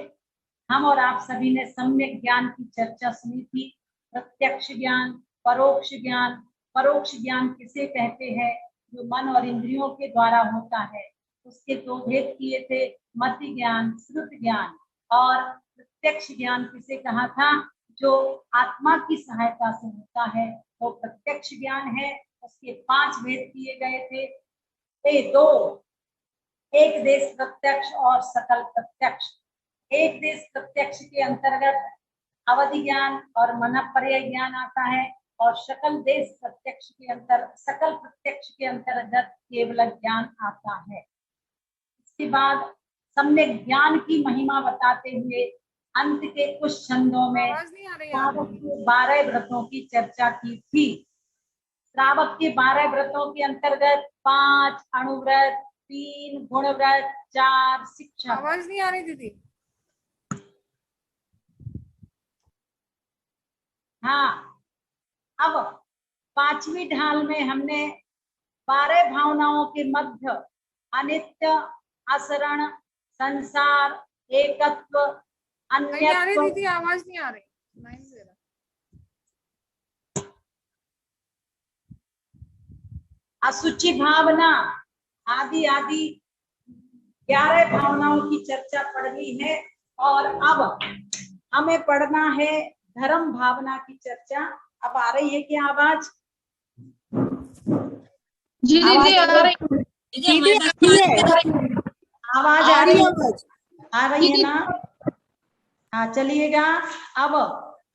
हम और आप सभी ने सम्यक ज्ञान की चर्चा सुनी थी। प्रत्यक्ष ज्ञान, परोक्ष ज्ञान। परोक्ष ज्ञान किसे कहते हैं? जो मन और इंद्रियों के द्वारा होता है। उसके 2 भेद किए थे, मति ज्ञान, श्रुत ज्ञान। और प्रत्यक्ष ज्ञान किसे कहा था? जो आत्मा की सहायता से होता है वो प्रत्यक्ष ज्ञान है। उसके 5 भेद किए गए थे, 2, एक देश प्रत्यक्ष और सकल प्रत्यक्ष। एक देश प्रत्यक्ष के अंतर्गत अवधि ज्ञान और मनःपर्यय ज्ञान आता है, और सकल प्रत्यक्ष के अंतर्गत केवल ज्ञान आता है। इसके बाद सम्यक ज्ञान की महिमा बताते हुए अंत के कुछ छंदों में श्रावक के 12 व्रतों की चर्चा की थी। श्रावक के 12 व्रतों के अंतर्गत 5 अणुव्रत, 3 गुणव्रत, 4 शिक्षा। आवाज नहीं आ रही दीदी। हाँ, अब 5वीं ढाल में हमने 12 भावनाओं के मध्य अनित्य, असरण, संसार, एकत्व, अन्यत्व। दीदी आवाज नहीं आ रही। असुचि भावना आदि आदि 11 भावनाओं की चर्चा पढ़ ली है, और अब हमें पढ़ना है धर्म भावना की चर्चा। अब आ रही है क्या आवाज? जी दीदी आ रही है। आवाज आ रही है? आ रही है ना? हाँ, चलिएगा। अब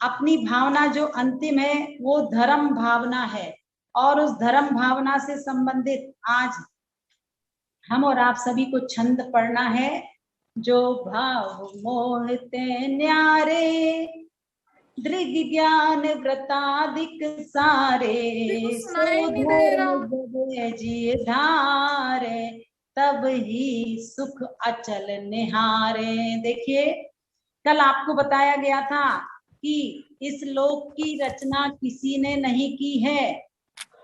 अपनी भावना जो अंतिम है वो धर्म भावना है, और उस धर्म भावना से संबंधित आज हम और आप सभी को छंद पढ़ना है। जो भाव मोहते न्यारे, दृग ज्ञान व्रतादिक सारे, सो धर्म जिय धारे, तब ही सुख अचल निहारे। देखिए, कल आपको बताया गया था कि इस लोक की रचना किसी ने नहीं की है।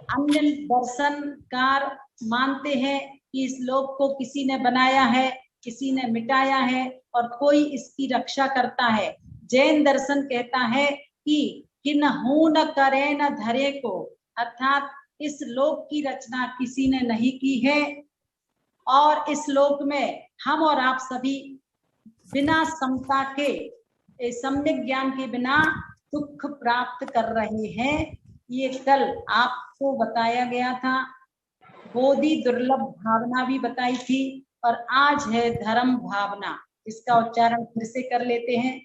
अन्य दर्शनकार मानते हैं कि इस लोक को किसी ने बनाया है, किसी ने मिटाया है और कोई इसकी रक्षा करता है। जैन दर्शन कहता है कि किन्हू न करे न धरे को, अर्थात इस लोक की रचना किसी ने नहीं की है और इस लोक में हम और आप सभी बिना समता के, सम्यक ज्ञान के बिना दुख प्राप्त कर रहे हैं। ये कल आपको बताया गया था। बोधि दुर्लभ भावना भी बताई थी और आज है धर्म भावना। इसका उच्चारण फिर से कर लेते हैं।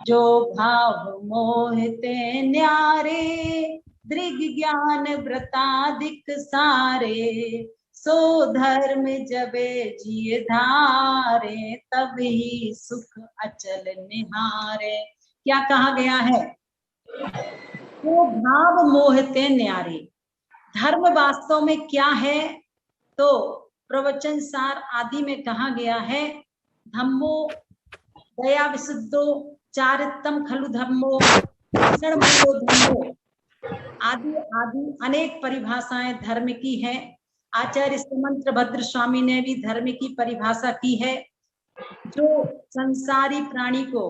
जो भाव मोहिते न्यारे, दृग ज्ञान व्रतादिक सारे, सो धर्म जबे जिय धारे, तब ही सुख अचल निहारे। क्या कहा गया है? वो भाव मोहते न्यारे। धर्म वास्तव में क्या है? तो प्रवचन सार आदि में कहा गया है, धम्मो दया विशुद्धो चारित्रम खलु धम्मो, धम्मो आदि आदि अनेक परिभाषाएं धर्म की हैं। आचार्य सुमंत्र भद्र स्वामी ने भी धर्म की परिभाषा की है। जो संसारी प्राणी को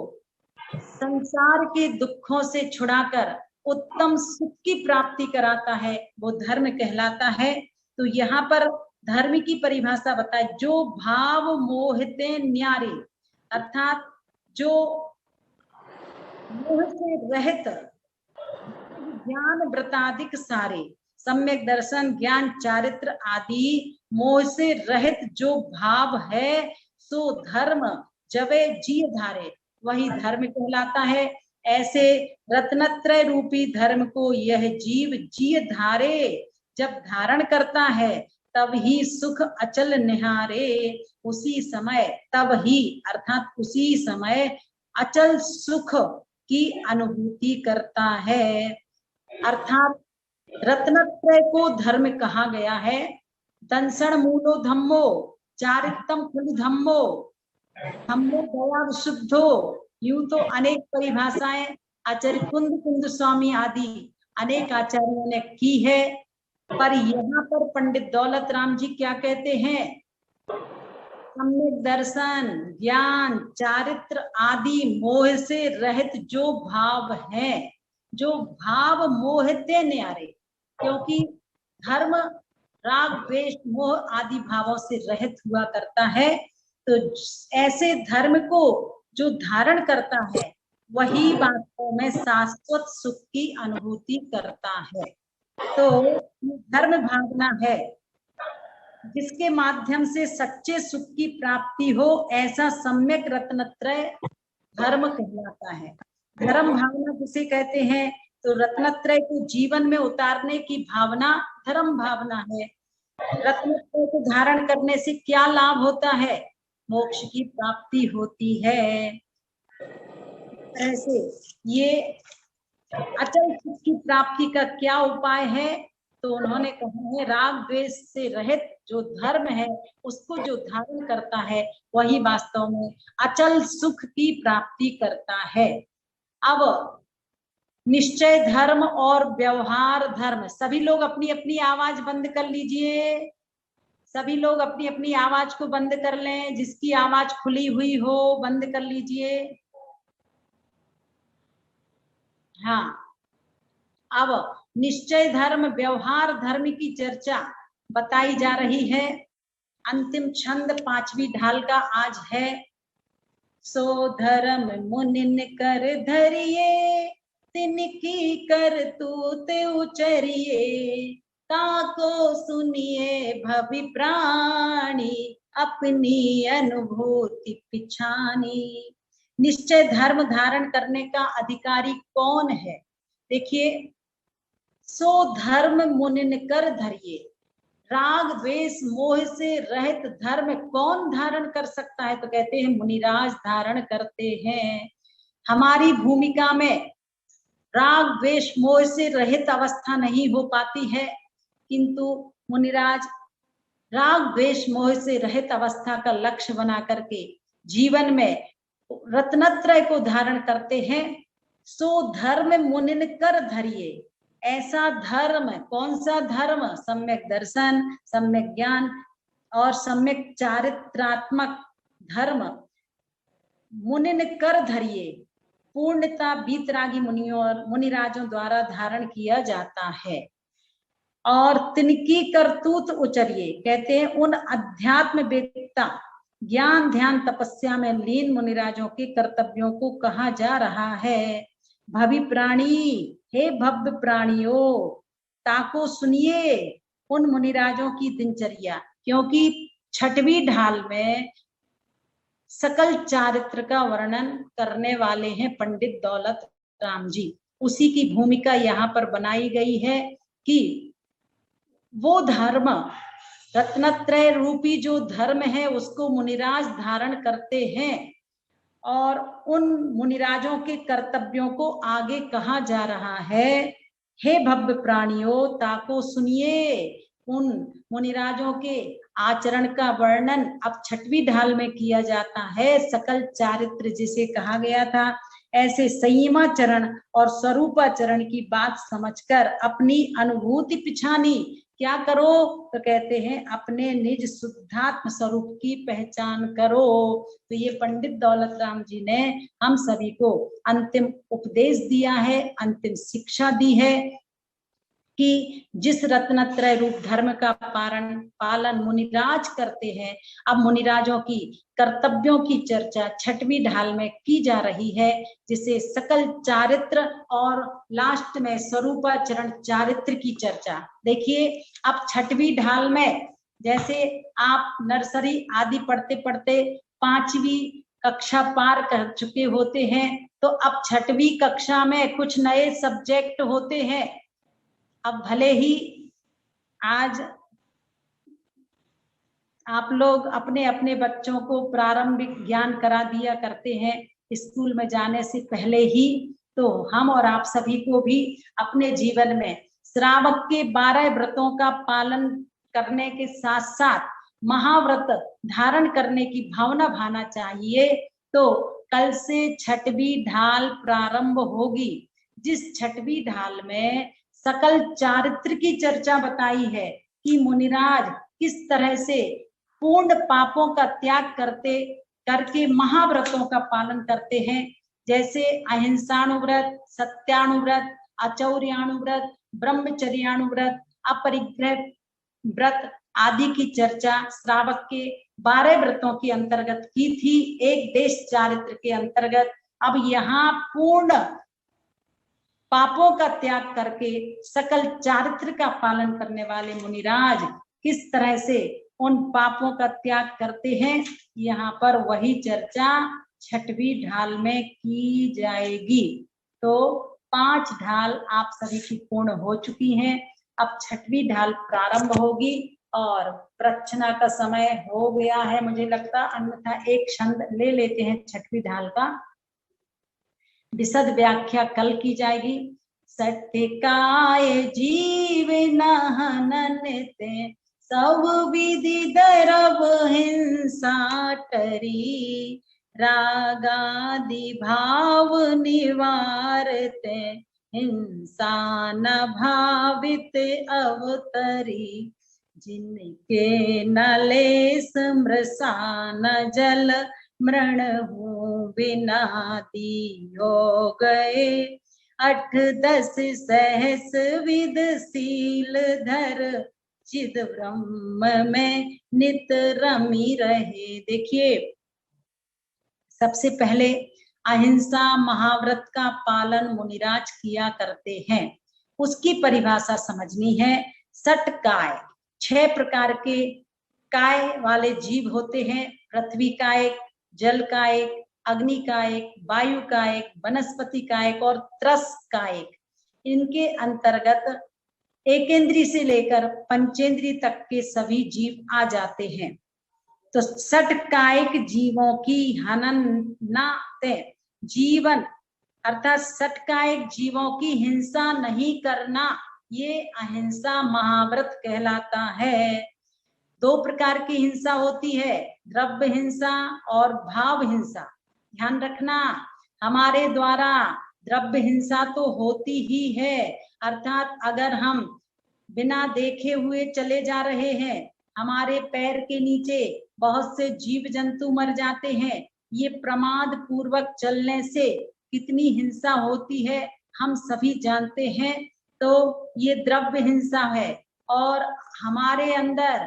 संसार के दुखों से छुड़ाकर उत्तम सुख की प्राप्ति कराता है, वो धर्म कहलाता है। तो यहाँ पर धर्म की परिभाषा बताए, जो भाव मोहिते न्यारे, अर्थात जो मोह से रहित, ज्ञान व्रतादिक सारे, सम्यक दर्शन ज्ञान चारित्र आदि मोह से रहित जो भाव है, सो धर्म जबे जिय धारे, वही धर्म कहलाता है। ऐसे रत्नत्रय रूपी धर्म को यह जीव जिय धारे, जब धारण करता है तब ही सुख अचल निहारे। उसी समय, तब ही अर्थात उसी समय अचल सुख की अनुभूति करता है। अर्थात रत्नत्रय को धर्म कहा गया है। दंसण मूलो धम्मो, चारित्रम खलु धम्मो, धम्मो दया विशुद्धो, यूं तो अनेक परिभाषाएं आचार्य कुंद स्वामी आदि अनेक आचार्यों ने की है, पर यहाँ पर पंडित दौलत राम जी क्या कहते हैं? सम्यक दर्शन ज्ञान चारित्र आदि मोह से रहित जो भाव है, जो भाव मोहते न्यारे, क्योंकि धर्म राग द्वेष मोह आदि भावों से रहित हुआ करता है। तो ऐसे धर्म को जो धारण करता है वही वास्तव में शाश्वत सुख की अनुभूति करता है। तो धर्म भावना है जिसके माध्यम से सच्चे सुख की प्राप्ति हो, ऐसा सम्यक रत्नत्रय धर्म कहलाता है। धर्म भावना किसे कहते हैं? तो रत्नत्रय को जीवन में उतारने की भावना धर्म भावना है। रत्नत्रय को धारण करने से क्या लाभ होता है? मोक्ष की प्राप्ति होती है। ऐसे ये अचल सुख की प्राप्ति का क्या उपाय है? तो उन्होंने कहा है, राग द्वेष से रहित जो धर्म है उसको जो धारण करता है वही वास्तव में अचल सुख की प्राप्ति करता है। अब निश्चय धर्म और व्यवहार धर्म, सभी लोग अपनी अपनी आवाज बंद कर लीजिए। सभी लोग अपनी अपनी आवाज को बंद कर लें। जिसकी आवाज खुली हुई हो बंद कर लीजिए। हाँ, अब निश्चय धर्म व्यवहार धर्म की चर्चा बताई जा रही है। अंतिम छंद पांचवी ढाल का आज है। सो धर्म मुनिन कर धरिए, तिनकी कर तूते उचरिए, ताको सुनिए भवि प्राणी, अपनी अनुभूति पिछानी। निश्चय धर्म धारण करने का अधिकारी कौन है? देखिए, सो धर्म मुनिन कर धरिए, राग द्वेष मोह से रहित धर्म कौन धारण कर सकता है? तो कहते हैं मुनिराज धारण करते हैं। हमारी भूमिका में राग द्वेष मोह से रहित अवस्था नहीं हो पाती है, किंतु मुनिराज राग द्वेष मोह से रहित अवस्था का लक्ष्य बना करके जीवन में रत्नत्रय को धारण करते हैं। सो धर्म मुनिन कर धरिए, ऐसा धर्म, कौन सा धर्म? सम्यक दर्शन, सम्यक ज्ञान और सम्यक चारित्रात्मक धर्म मुनिन कर धरिए, पूर्णता बीतरागी मुनियों और मुनिराजों द्वारा धारण किया जाता है। और तिनकी करतूत उचरिए, कहते हैं उन अध्यात्म वेत्ता ज्ञान ध्यान तपस्या में लीन मुनिराजों के कर्तव्यों को कहा जा रहा है। भवि प्राणी, हे भव्य प्राणियों, ताको सुनिए उन मुनिराजों की दिनचर्या, क्योंकि छठवीं ढाल में सकल चारित्र का वर्णन करने वाले हैं पंडित दौलत राम जी। उसी की भूमिका यहाँ पर बनाई गई है कि वो धर्म, रत्नत्रय रूपी जो धर्म है उसको मुनिराज धारण करते हैं और उन मुनिराजों के कर्तव्यों को आगे कहा जा रहा है। हे भव्य प्राणियों, ताको सुनिए, उन मुनिराजों के आचरण का वर्णन अब छठवीं ढाल में किया जाता है। सकल चारित्र जिसे कहा गया था, ऐसे संयमाचरण और स्वरूपाचरण की बात समझकर अपनी अनुभूति पिछानी क्या करो? तो कहते हैं अपने निज शुद्धात्म स्वरूप की पहचान करो। तो ये पंडित दौलत राम जी ने हम सभी को अंतिम उपदेश दिया है, अंतिम शिक्षा दी है कि जिस रत्नत्रय रूप धर्म का पालन मुनिराज करते हैं। अब मुनिराजों की कर्तव्यों की चर्चा छठवीं ढाल में की जा रही है, जिसे सकल चारित्र और लास्ट में स्वरूपाचरण चारित्र की चर्चा। देखिए अब छठवीं ढाल में जैसे आप नर्सरी आदि पढ़ते पढ़ते 5वीं कक्षा पार कर चुके होते हैं, तो अब छठवीं कक्षा में कुछ नए सब्जेक्ट होते हैं। अब भले ही आज आप लोग अपने अपने बच्चों को प्रारंभिक ज्ञान करा दिया करते हैं स्कूल में जाने से पहले ही, तो हम और आप सभी को भी अपने जीवन में श्रावक के 12 व्रतों का पालन करने के साथ साथ महाव्रत धारण करने की भावना भाना चाहिए। तो कल से छठवीं ढाल प्रारंभ होगी, जिस छठवीं ढाल में सकल चारित्र की चर्चा बताई है कि मुनिराज किस तरह से पूर्ण पापों का त्याग करके महाव्रतों का पालन करते हैं, जैसे अहिंसाणुव्रत, सत्याणुव्रत, अचौर्याणुव्रत, ब्रह्मचर्याणुव्रत, अपरिग्रह व्रत आदि की चर्चा श्रावक के 12 व्रतों के अंतर्गत की थी, एक देश चारित्र के अंतर्गत। अब यहाँ पूर्ण पापों का त्याग करके सकल चारित्र का पालन करने वाले मुनिराज किस तरह से उन पापों का त्याग करते हैं, यहाँ पर वही चर्चा छठवीं ढाल में की जाएगी। तो 5 ढाल आप सभी की पूर्ण हो चुकी हैं, अब छठवीं ढाल प्रारंभ होगी और प्रच्छना का समय हो गया है मुझे लगता, अन्यथा एक छंद ले लेते हैं छठवीं ढाल का। विशद व्याख्या कल की जाएगी। सत्य काय जीवन हननते, सब विधि दरब हिंसा टरी, रागादि भाव निवारते, हिंसा न भावित अवतरी, जिनके नलेस मृषान जल मृण हूँ बिना दियो गए, 8-10 सहस विद सील धर, चिद ब्रह्म में नित रमी रहे। देखिए सबसे पहले अहिंसा महाव्रत का पालन मुनिराज किया करते हैं, उसकी परिभाषा समझनी है। सट काय, 6 प्रकार के काय वाले जीव होते हैं। पृथ्वी का एक, जल का एक, अग्नि का एक, वायु का एक, वनस्पति का एक और त्रस का एक। इनके अंतर्गत एकेंद्री से लेकर पंचेंद्री तक के सभी जीव आ जाते हैं। तो सटकायिक जीवों की हननाते, जीवन अर्थात सटकायिक जीवों की हिंसा नहीं करना, ये अहिंसा महाव्रत कहलाता है। दो प्रकार की हिंसा होती है, द्रव्य हिंसा और भाव हिंसा। ध्यान रखना, हमारे द्वारा द्रव्य हिंसा तो होती ही है, अर्थात अगर हम बिना देखे हुए चले जा रहे हैं, हमारे पैर के नीचे बहुत से जीव जंतु मर जाते हैं, ये प्रमाद पूर्वक चलने से कितनी हिंसा होती है हम सभी जानते हैं। तो ये द्रव्य हिंसा है। और हमारे अंदर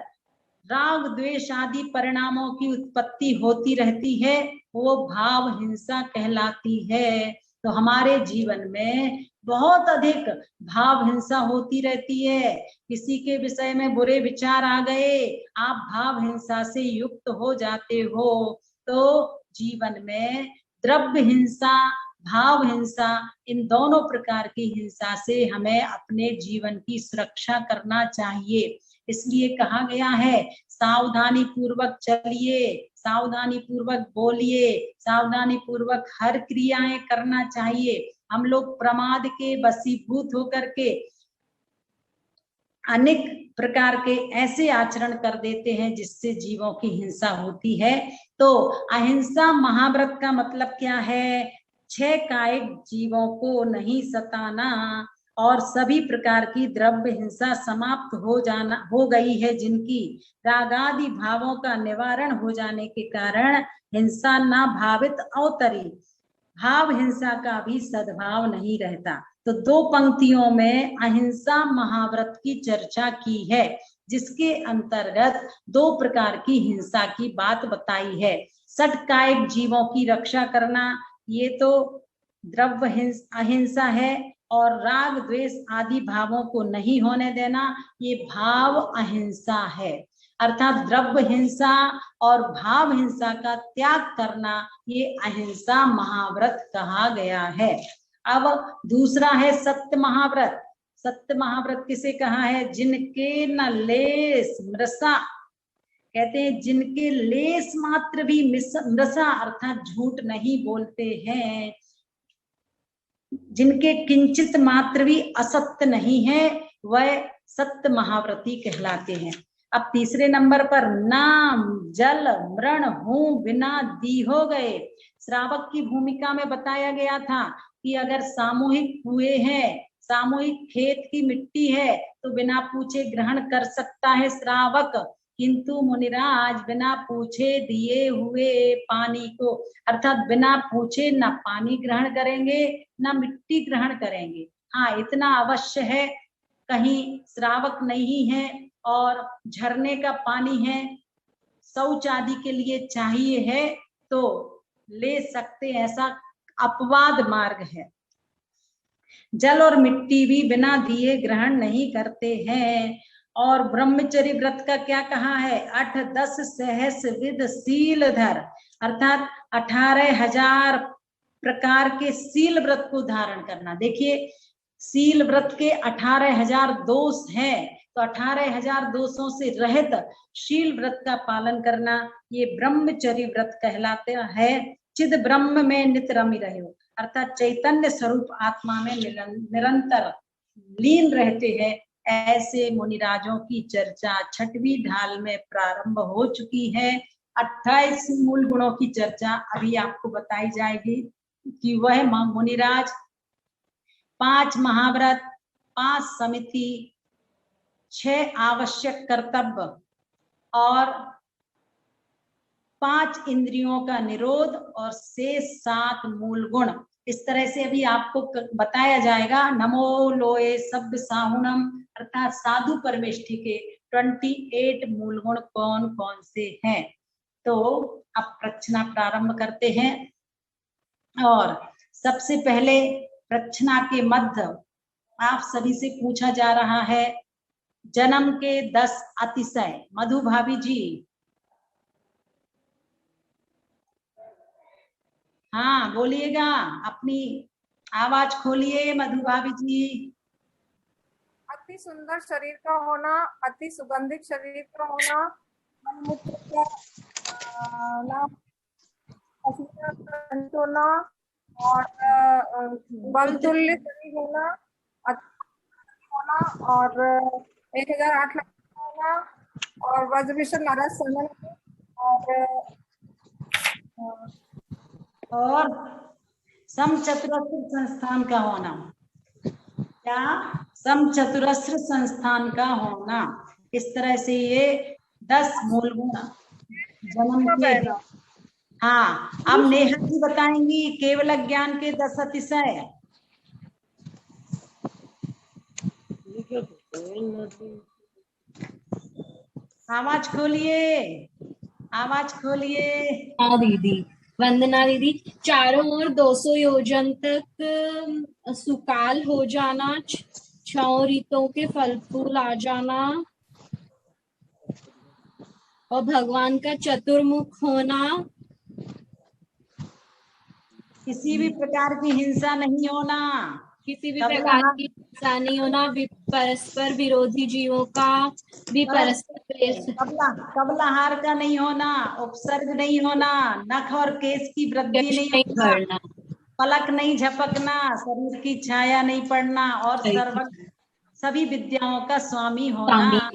राग द्वेष आदि परिणामों की उत्पत्ति होती रहती है, वो भाव हिंसा कहलाती है। तो हमारे जीवन में बहुत अधिक भाव हिंसा होती रहती है। किसी के विषय में बुरे विचार आ गए, आप भाव हिंसा से युक्त हो जाते हो। तो जीवन में द्रव्य हिंसा, भाव हिंसा, इन दोनों प्रकार की हिंसा से हमें अपने जीवन की सुरक्षा करना चाहिए। इसलिए कहा गया है, सावधानी पूर्वक चलिए, सावधानी पूर्वक बोलिए, सावधानी पूर्वक हर क्रियाएं करना चाहिए। हम लोग प्रमाद के वशीभूत होकर के अनेक प्रकार के ऐसे आचरण कर देते हैं जिससे जीवों की हिंसा होती है। तो अहिंसा महाव्रत का मतलब क्या है? 6 कायिक जीवों को नहीं सताना और सभी प्रकार की द्रव्य हिंसा समाप्त हो गई है, जिनकी रागादि भावों का निवारण हो जाने के कारण हिंसा ना भावित अवतरी, भाव हिंसा का भी सद्भाव नहीं रहता। तो 2 पंक्तियों में अहिंसा महाव्रत की चर्चा की है, जिसके अंतर्गत 2 प्रकार की हिंसा की बात बताई है। षटकायिक जीवों की रक्षा करना, ये तो द्रव्य अहिंसा है, और राग द्वेष आदि भावों को नहीं होने देना, ये भाव अहिंसा है। अर्थात द्रव्य हिंसा और भाव हिंसा का त्याग करना, ये अहिंसा महाव्रत कहा गया है। अब दूसरा है सत्य महाव्रत। सत्य महाव्रत किसे कहा है? जिनके न लेस मृषा, कहते हैं जिनके लेस मात्र भी मृषा अर्थात झूठ नहीं बोलते हैं, जिनके किंचित मात्र भी असत्य नहीं है, वह सत्य महाव्रती कहलाते हैं। अब तीसरे नंबर पर नाम जल मृण हूं बिना दी हो गए। श्रावक की भूमिका में बताया गया था कि अगर सामूहिक हुए हैं, सामूहिक खेत की मिट्टी है, तो बिना पूछे ग्रहण कर सकता है श्रावक, किंतु मुनिराज बिना पूछे दिए हुए पानी को, अर्थात बिना पूछे न पानी ग्रहण करेंगे न मिट्टी ग्रहण करेंगे। हाँ, इतना अवश्य है, कहीं श्रावक नहीं है और झरने का पानी है, शौच आदि के लिए चाहिए है तो ले सकते, ऐसा अपवाद मार्ग है। जल और मिट्टी भी बिना दिए ग्रहण नहीं करते हैं। और ब्रह्मचर्य व्रत का क्या कहा है? 8-10 सहस विध शील धर, अर्थात 18,000 प्रकार के शील व्रत को धारण करना। देखिए, शील व्रत के 18,000 दोष हैं, तो 18,000 दोषों से रहित शील व्रत का पालन करना, ये ब्रह्मचर्य व्रत कहलाते हैं। चिद ब्रह्म में नित रमी रहे हो, अर्थात चैतन्य स्वरूप आत्मा में निरंतर लीन रहते हैं। ऐसे मुनिराजों की चर्चा 6वीं ढाल में प्रारंभ हो चुकी है। 28 मूल गुणों की चर्चा अभी आपको बताई जाएगी कि वह मुनिराज 5 महाव्रत, 5 समिति, 6 आवश्यक कर्तव्य और 5 इंद्रियों का निरोध और शेष 7 मूल गुण, इस तरह से अभी आपको बताया जाएगा। नमो लोए सभ्य साहुणम, अर्थात साधु परमेष्ठी के 28 मूल गुण कौन कौन से हैं। तो अब प्रश्ना प्रारंभ करते हैं। और सबसे पहले प्रश्ना के मध्य आप सभी से पूछा जा रहा है, जन्म के 10 अतिशय। मधु भाभी जी, हाँ बोलिएगा, अपनी आवाज खोलिए मधु भाभी जी। अति सुंदर शरीर का होना, अति सुगंधित शरीर का होना, मनमुक्त होना और बलतुल्य शरीर होना और 1,008 होना और वज्रविषु नारद समन और समचतुरस्र संस्थान का होना। क्या? समचतुरस्र संस्थान का होना। इस तरह से ये 10 मूल गुण जन्म के। हाँ, अब नेहा जी बताएंगी केवल ज्ञान के 10 अतिशय। आवाज खोलिए, आवाज खोलिए। हाँ दीदी, वंदना दीदी। चारों ओर 200 योजन तक सुकाल हो जाना, 6 ऋतुओं के फल फूल आ जाना और भगवान का चतुर्मुख होना, किसी भी प्रकार की हिंसा नहीं होना, किसी भी प्रकार की हिंसा नहीं होना, परस्पर विरोधी जीवों का भी परस्पर द्वेष, कबलाहार का नहीं होना, उपसर्ग नहीं होना, नख और केश की वृद्धि नहीं करना, पलक नहीं झपकना, शरीर की छाया नहीं पड़ना और सभी विद्याओं का स्वामी होना।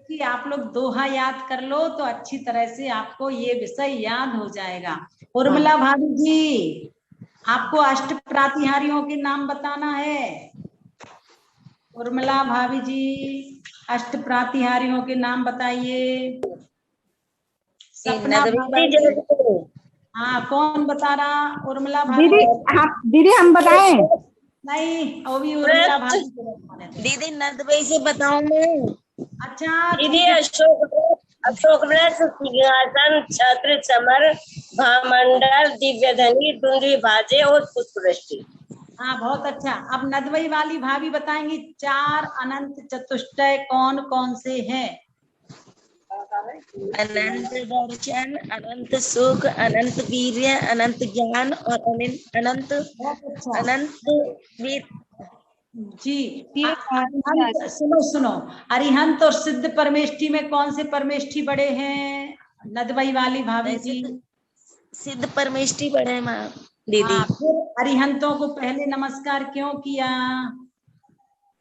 कि आप लोग दोहा याद कर लो तो अच्छी तरह से आपको ये विषय याद हो जाएगा। उर्मिला भाभी जी, आपको अष्ट प्रातिहारियों के नाम बताना है। उर्मिला भाभी जी, अष्ट प्रातिहारियों के नाम बताइए। सपना भाभी, हाँ कौन बता रहा? उर्मिला भाभी। दीदी हम बताएं? नहीं, वो भी उर्मिला भाभी। दीदी नंदबाई से बताऊं मैं? अच्छा दीदी, अशोक रथ सिंहासन छत्र चमर भामंडल दिव्य धनी डुंडी भाजे और पुष्पवृष्टि। हाँ बहुत अच्छा। अब नदवई वाली भाभी बताएंगी 4 अनंत चतुष्टय कौन कौन से हैं? अनंत दर्शन, अनंत सुख, अनंत वीर्य, अनंत ज्ञान और अनंत वीर जी। सुनो, अरिहंत और सिद्ध परमेष्ठी में कौन से परमेष्ठी बड़े हैं? नदवई वाली भाभी जी। सिद्ध परमेष्ठी बड़े माँ दीदी। फिर अरिहंतों को पहले नमस्कार क्यों किया?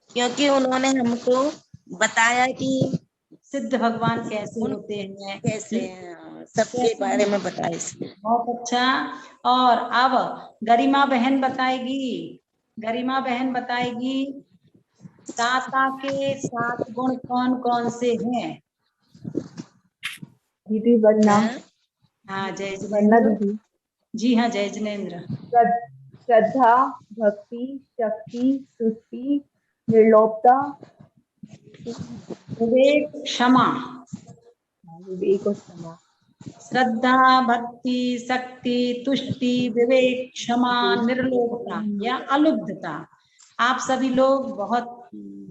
क्योंकि उन्होंने हमको बताया कि सिद्ध भगवान कैसे होते हैं, कैसे सबके बारे में बताया। बहुत अच्छा। और अब गरिमा बहन बताएगी। गरिमा बहन बताएगी दाता के 7 गुण कौन कौन से हैं? दीदी वरना। हाँ जय जिनेंद्र जी। हाँ जय जिनेंद्र। श्रद्धा, भक्ति, शक्ति, तुष्टि, निर्लोभता, विवेक, क्षमा। विवेक और क्षमा। श्रद्धा, भक्ति, शक्ति, तुष्टि, विवेक, क्षमा, निर्लोभता या अलुब्धता। आप सभी लोग बहुत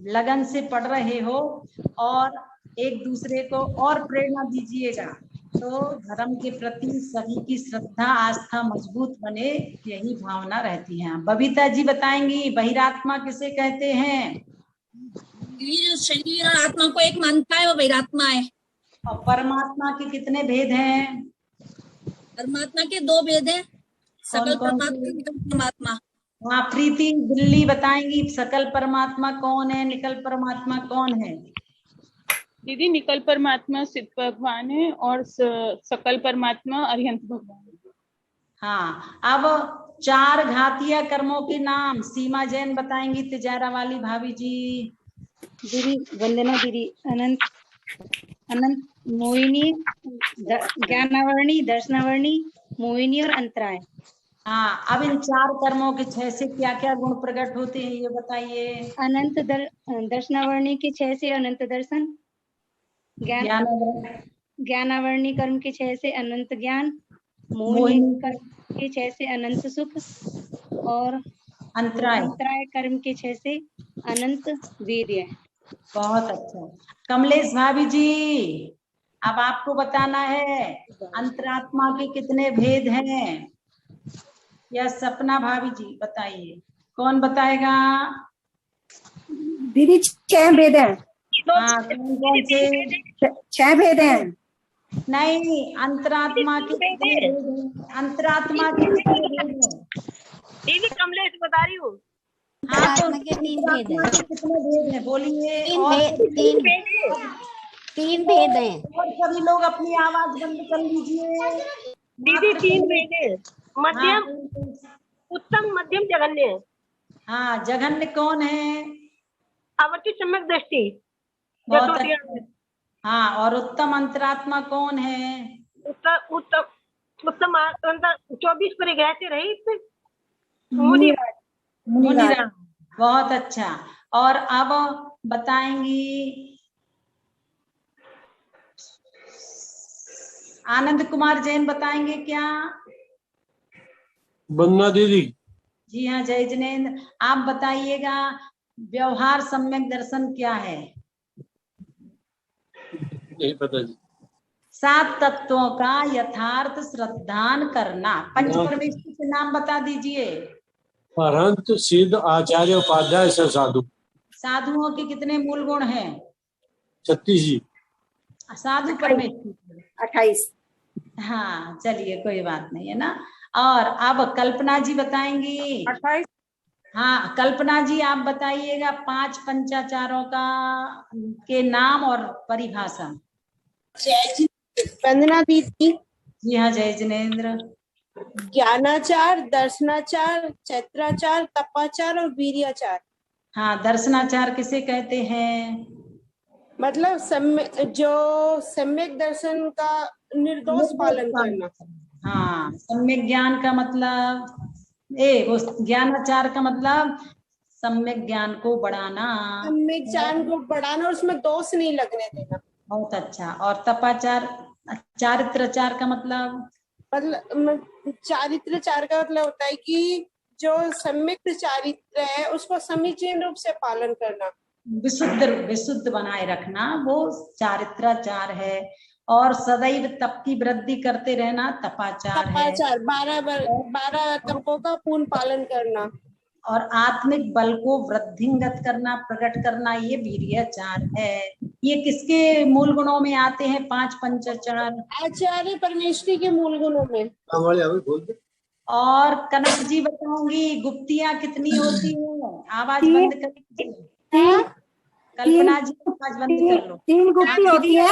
लगन से पढ़ रहे हो और एक दूसरे को और प्रेरणा दीजिएगा तो धर्म के प्रति सभी की श्रद्धा आस्था मजबूत बने, यही भावना रहती है। बबीता जी बताएंगी बहिरात्मा किसे कहते हैं? ये जो शरीर और आत्मा को एक मानता है वो बहिरात्मा है। और परमात्मा के कितने भेद हैं? परमात्मा के 2 भेद हैं, सकल परमात्मा, निकल परमात्मा। हाँ प्रीति दिल्ली बताएंगी सकल परमात्मा कौन है, निकल परमात्मा कौन है? दीदी निकल परमात्मा सिद्ध भगवान है और सकल परमात्मा अरिहंत भगवान है। हाँ, अब 4 घातीय कर्मों के नाम सीमा जैन बताएंगी तिजारा वाली भाभी जी। दीदी वंदना दीदी, अनंत मोहिनी, ज्ञानावर्णी, दर्शनावर्णी, मोहिनी और अंतराय। हाँ, अब इन 4 कर्मों के 6 से क्या क्या गुण प्रकट होते हैं ये बताइए। अनंत दर्शनावर्णी के 6 से अनंत दर्शन, ज्ञानावर्णी कर्म के 6 से अनंत ज्ञान, मोहिनी कर्म के 6 से अनंत सुख और अंतराय कर्म के 6 से अनंत वीर्य। बहुत अच्छा। कमलेश भाभी जी, अब आपको बताना है अंतरात्मा के कितने भेद हैं? या सपना भाभी जी बताइए, कौन बताएगा? दीदी 6 भेद हैं। हाँ, कौन से? 6 भेद हैं। नहीं, अंतरात्मा के कितने भेद हैं? अंतरात्मा के कितने भेद हैं? दीदी कमलेश बता रही हूँ। हाँ, तो 3 भेद हैं। कितने भेद हैं बोलिए? 3 भेद। 3 भेद हैं। और सभी लोग अपनी आवाज बंद कर लीजिए। दीदी 3 भेद है, मध्यम, उत्तम, मध्यम, जघन्य। हाँ, जघन्य कौन है? आवर्ती, सम्यक दृष्टि। बहुत अच्छा। हाँ, और उत्तम अंतरात्मा कौन है? उत्तम उत्तम उत्तम 24 परिग्रह से रहित मुनिराज। बहुत अच्छा। और अब बताएंगी आनंद कुमार जैन, बताएंगे क्या? वंदना दीदी। जी हाँ जय जिनेन्द्र, आप बताइएगा व्यवहार सम्यक दर्शन क्या है? नहीं पता जी। 7 तत्वों का यथार्थ श्रद्धान करना। पंच परमेश्वर के नाम बता दीजिए। अरहंत, सिद्ध, आचार्य, उपाध्याय, साधु। साधुओं के कितने मूल गुण हैं? 36 जी। साधु परमेश्वर 28। हाँ चलिए, कोई बात नहीं है ना। और अब कल्पना जी बताएंगी। 28। हाँ कल्पना जी, आप बताइएगा 5 पंचाचारों का के नाम और परिभाषा। वंदना दीदी। जी हाँ जय जिनेन्द्र। ज्ञानाचार, दर्शनाचार, चैत्राचार, तपाचार और वीर्याचार। हाँ, दर्शनाचार किसे कहते हैं? मतलब जो सम्यक दर्शन का निर्दोष पालन करना। हाँ, सम्यक ज्ञान का मतलब वो ज्ञानाचार का मतलब सम्यक ज्ञान को बढ़ाना, सम्यक ज्ञान को बढ़ाना और उसमें दोष नहीं लगने देना। बहुत अच्छा। और तपाचार, चारित्राचार का मतलब चारित्राचार का मतलब होता है कि जो सम्यक चारित्र है उसको समीचीन रूप से पालन करना, विशुद्ध बनाए रखना, वो चारित्राचार है। और सदैव तप की वृद्धि करते रहना तपाचार है। 12 तपों का पूर्ण पालन करना। और आत्मिक बल को वृद्धिंगत करना, प्रकट करना, ये वीर्याचार है। ये किसके मूल गुणों में आते हैं 5 पंचाचार? आचार्य परमेश्वरी के मूल गुणों में। और कनक जी बताऊंगी गुप्तियां कितनी होती है? आवाज बंद कर लीजिए। कल्पना जी आवाज बंद कर लो। 3 गुप्ती होती है,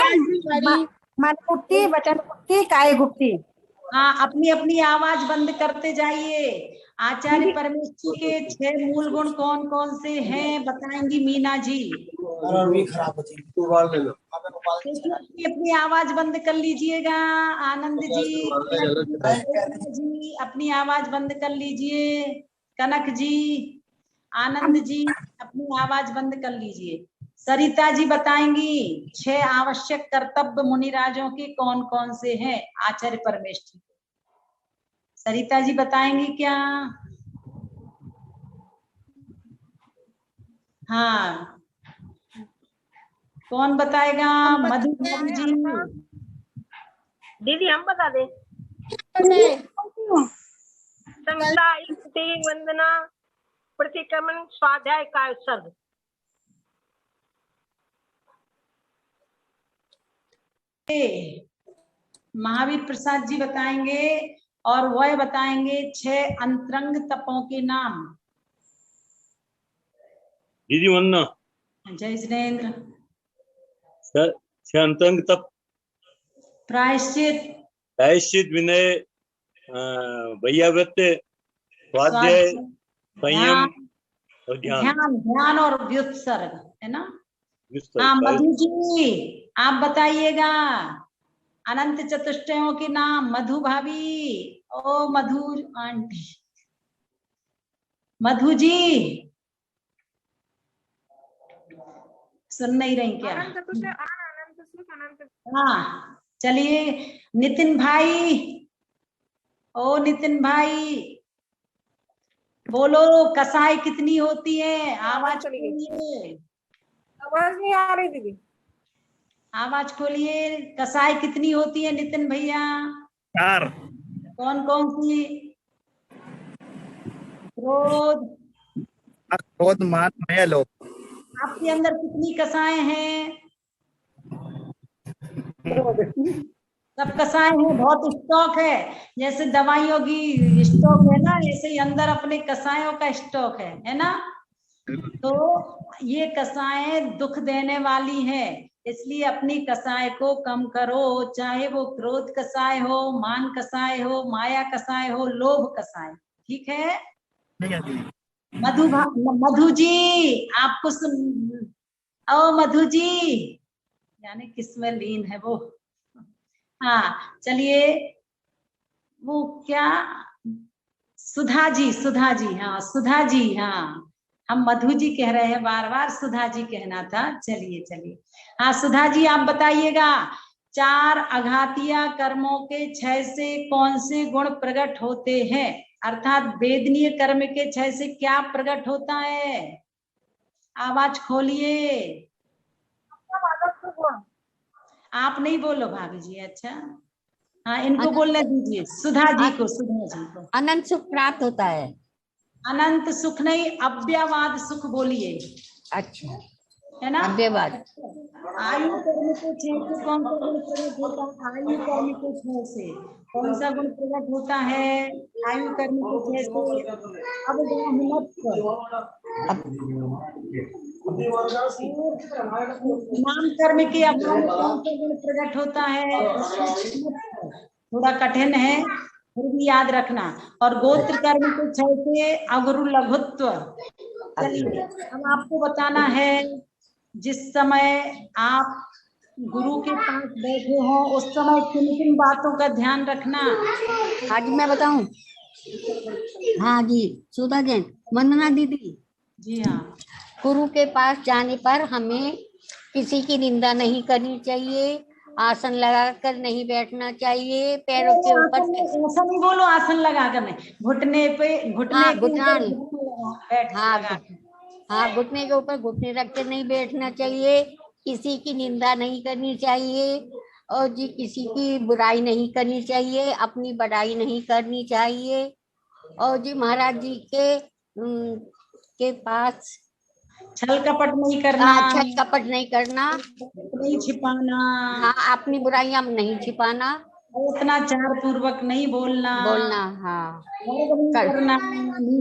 मन गुप्ती, वचन गुप्ती, काय गुप्ती। हाँ, अपनी अपनी आवाज बंद करते जाइए। आचार्य परमेश्वर के 6 मूल गुण कौन कौन से हैं बताएंगी मीना जी। अपनी आवाज बंद कर लीजिएगा। आनंद जी, जी अपनी आवाज बंद कर लीजिए। कनक जी, आनंद जी अपनी आवाज बंद कर लीजिए। सरिता जी बताएंगी 6 आवश्यक कर्तव्य मुनिराजों के कौन कौन से हैं आचार्य परमेश्वर। सरिता जी बताएंगी क्या? हाँ, कौन बताएगा? मधु जी। दीदी हम बता दें। समता, वंदना, प्रतिक्रमण, स्वाध्याय, का उत्सर्ग। महावीर प्रसाद जी बताएंगे और वह बताएंगे 6 अंतरंग तपों के नाम। दीदी वंदना। जय जिनेन्द्र। 6 अंतरंग तप। प्रायश्चित, विनय, वैयाव्रत, स्वाध्याय, संयम और ध्यान और व्युत्सर्ग है ना। हाँ मधु जी आप बताइएगा अनंत चतुष्टयों के नाम। मधु भाभी, ओ मधु आंटी, मधु जी सुन नहीं रही क्या? हाँ चलिए। नितिन भाई, ओ नितिन भाई बोलो कसाई कितनी होती है? आवाज खोलिए। आवाज नहीं आ रही दीदी। आवाज खोलिए। कसाई कितनी होती है नितिन भैया? 4। कौन कौन सी? क्रोध, मान, माया, लोभ। आपके अंदर कितनी कसाएं हैं? सब कसाएं हैं। बहुत स्टॉक है, जैसे दवाइयों की स्टॉक है ना, ऐसे ही अंदर अपने कसायों का स्टॉक है ना। तो ये कसाएं दुख देने वाली हैं। इसलिए अपनी कसाय को कम करो, चाहे वो क्रोध कसाय हो, मान कसाय हो, माया कसाय हो, लोभ कसाय। ठीक है? मधु जी आपको ओ मधु जी, यानी किसमें लीन है वो। हाँ चलिए, वो क्या सुधा जी, हाँ सुधा जी, हाँ हम मधु जी कह रहे हैं, बार बार सुधा जी कहना था। चलिए हाँ सुधा जी आप बताइएगा, 4 अघातीय कर्मों के 6 से कौन से गुण प्रकट होते हैं? अर्थात वेदनीय कर्म के 6 से क्या प्रकट होता है? आवाज खोलिए। आप नहीं बोलो भाभी जी। अच्छा हाँ, इनको बोलने दीजिए, सुधा जी को। अनंत सुख प्राप्त होता है। अनंत सुख नहीं, अव्ययवाद सुख बोलिए। अच्छा है ना? अव्ययवाद। आयु कर्म के 6 से कौन सा गुण प्रकट होता है? आयु कर्म के 6 से कौन सा गुण प्रकट होता है? आयु कर्म के 6 से नाम कर्म के अपराध कौन सा गुण प्रकट होता है? थोड़ा कठिन है फिर भी याद रखना। और गोत्र कर्म के 6 से अगुरु लघुत्व। चलिए अब आपको बताना है, जिस समय आप गुरु के पास बैठे हो उस समय किन किन बातों का ध्यान रखना। आज मैं बताऊं? हाँ जी सुधा जैन, वंदना दीदी जी हाँ। गुरु के पास जाने पर हमें किसी की निंदा नहीं करनी चाहिए, आसन लगाकर नहीं बैठना चाहिए, पैरों के ऊपर ऐसा नहीं बोलो, आसन लगाकर नहीं, घुटने पे घुटने के ऊपर घुटने रख के नहीं बैठना चाहिए, किसी की निंदा नहीं करनी चाहिए, और जी किसी की बुराई नहीं करनी चाहिए, अपनी बड़ाई नहीं करनी चाहिए, और जी महाराज जी के पास छल कपट नहीं करना। छल कपट नहीं करना, नहीं छिपाना। हाँ अपनी बुराइयां नहीं छिपाना, अत्याचार पूर्वक नहीं बोलना। हाँ करना,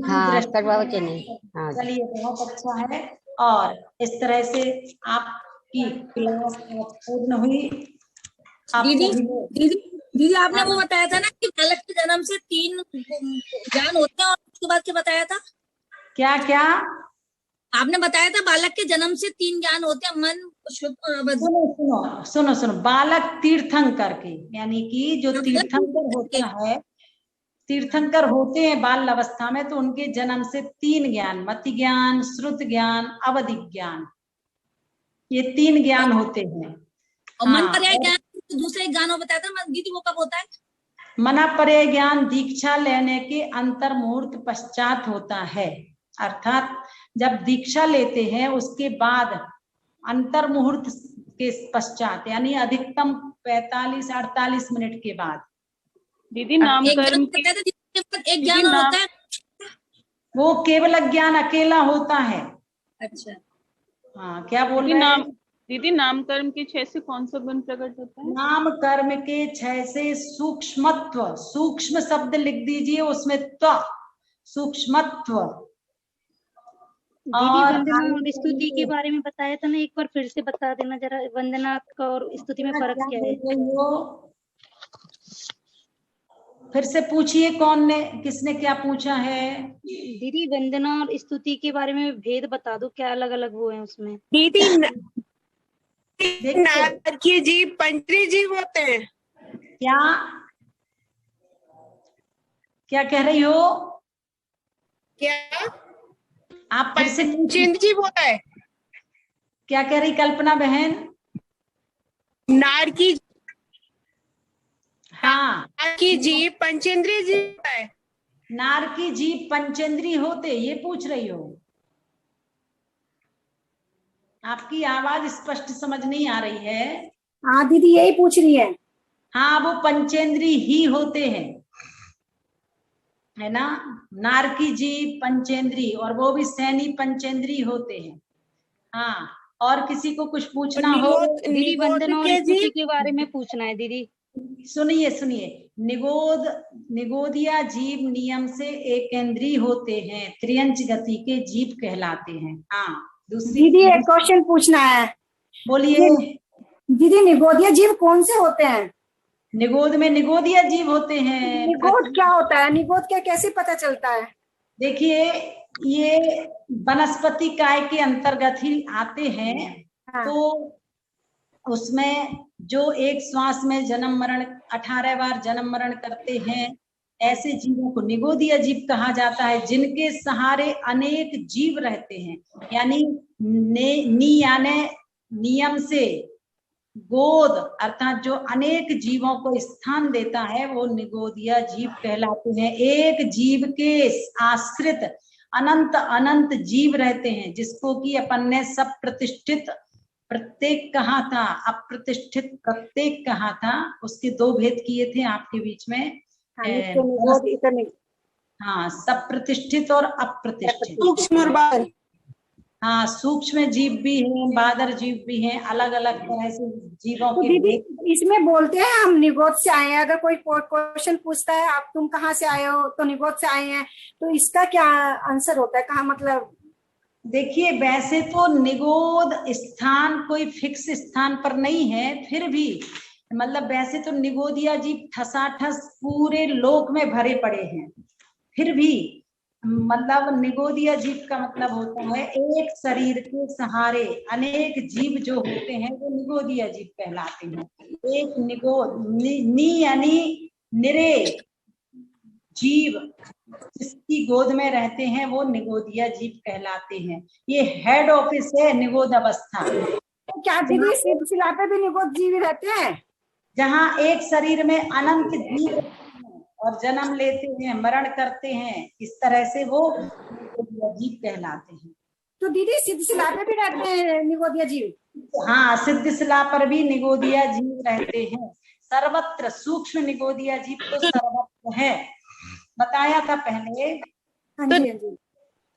हाँ करवावचे नहीं। हाँ चलिए बहुत अच्छा है। और इस तरह से आपकी क्लास पूर्ण हुई। दीदी आपने वो बताया था ना कि बालक के जन्म से 3 ज्ञान होते हैं, और उसके बाद क्या बताया था? क्या आपने बताया था बालक के जन्म से 3 ज्ञान होते हैं, मन, सुनो बालक तीर्थंकर के, यानी कि जो तीर्थंकर होता है, तीर्थंकर होते हैं बाल अवस्था में, तो उनके जन्म से 3 ज्ञान, मति ज्ञान, श्रुत ज्ञान, अवधि ज्ञान, ये 3 ज्ञान होते हैं। और मन पर्याय ज्ञान दूसरे ज्ञानों बताया था दीदी, वो कब होता है? मना पर्याय ज्ञान दीक्षा लेने के अंतर मुहूर्त पश्चात होता है। अर्थात जब दीक्षा लेते हैं उसके बाद अंतर मुहूर्त के पश्चात, यानी अधिकतम 45-48 मिनट के बाद। दीदी नामकरण एक ज्ञान होता है, वो केवल ज्ञान अकेला होता है। अच्छा हाँ क्या बोल रहे हैं दीदी? नामकर्म के 6 से कौन सा गुण प्रकट होता है? नाम कर्म के 6 से सूक्ष्मत्व, सूक्ष्म शब्द लिख दीजिए उसमें, त्व सूक्ष्मत्व। दीदी वंदना और स्तुति के बारे में बताया था ना, एक बार फिर से बता देना जरा, वंदना और स्तुति में फर्क क्या है? फिर से पूछिए, किसने क्या पूछा है? दीदी वंदना और स्तुति के बारे में भेद बता दो, क्या अलग अलग वो है उसमें? दीदी नारकी जी पंचरी जी होते हैं। क्या कह रही हो? क्या आप फिर से जी होता है? क्या कह रही कल्पना बहन? नारकी, हाँ नारकी जी पंचेंद्री जी होता है। नारकी जी पंचेंद्री होते, ये पूछ रही हो? आपकी आवाज स्पष्ट समझ नहीं आ रही है। हाँ दीदी यही पूछ रही है। हाँ वो पंचेंद्री ही होते हैं, है ना? नारकी जी पंचेंद्री, और वो भी सैनी पंचेंद्री होते हैं। हाँ और किसी को कुछ पूछना हो? दीदी वंदना और स्तुति के बारे में पूछना है दीदी। सुनिए, निगोदिया जीव नियम से एकेंद्रीय होते हैं, त्रियंच गति के जीव कहलाते हैं। हाँ दूसरी दीदी एक क्वेश्चन पूछना है। बोलिए। दीदी निगोदिया जीव कौन से होते हैं? निगोद में निगोदिया जीव होते हैं। निगोद क्या होता है? निगोद क्या कैसे पता चलता है? देखिए, ये वनस्पति काय के अंतर्गत ही आते हैं। हाँ। तो उसमें जो एक श्वास में जन्म मरण 18 बार जन्म मरण करते हैं, ऐसे जीवों को निगोदिया जीव कहा जाता है, जिनके सहारे अनेक जीव रहते हैं। यानी यानी नियम से गोद अर्थात जो अनेक जीवों को स्थान देता है वो निगोदिया जीव कहलाते हैं। एक जीव के आश्रित अनंत अनंत जीव रहते हैं, जिसको कि अपन ने सब प्रतिष्ठित प्रत्येक कहा था, अप्रतिष्ठित प्रत्येक कहा था। उसके दो भेद किए थे आपके बीच में। हाँ, सब प्रतिष्ठित और अप्रतिष्ठित। सूक्ष्म, हाँ, सूक्ष्म जीव भी हैं, बादर जीव भी हैं, अलग अलग तरह से जीवों तो के। दीदी इसमें बोलते हैं हम निगोद से आए हैं। अगर कोई क्वेश्चन पूछता है आप तुम कहाँ से आए हो, तो निगोद से आए हैं, तो इसका क्या आंसर होता है? कहाँ मतलब? देखिए, वैसे तो निगोद स्थान कोई फिक्स स्थान पर नहीं है, फिर भी मतलब वैसे तो निगोदिया जीव ठसाठस पूरे लोक में भरे पड़े हैं। फिर भी मतलब निगोदिया जीव का मतलब होता है एक शरीर के सहारे अनेक जीव जो होते हैं वो निगोदिया जीव कहलाते हैं। एक निगोद यानी निरे जीव जिसकी गोद में रहते हैं वो निगोदिया जीव कहलाते हैं। ये हेड ऑफिस है निगोद अवस्था। तो क्या दीदी सिलसिला पे भी निगोद जीव रहते हैं? जहाँ एक शरीर में अनंत जीव और जन्म लेते हैं, मरण करते हैं, इस तरह से वो निगोदिया जीव कहलाते हैं। तो दीदी सिलसिला पे भी रहते हैं निगोदिया जीव? हाँ, सिद्धशिला पर भी निगोदिया जीव रहते हैं। सर्वत्र सूक्ष्म निगोदिया जीव तो सर्वत्र है, बताया था पहले। हाँ जी, हाँ जी।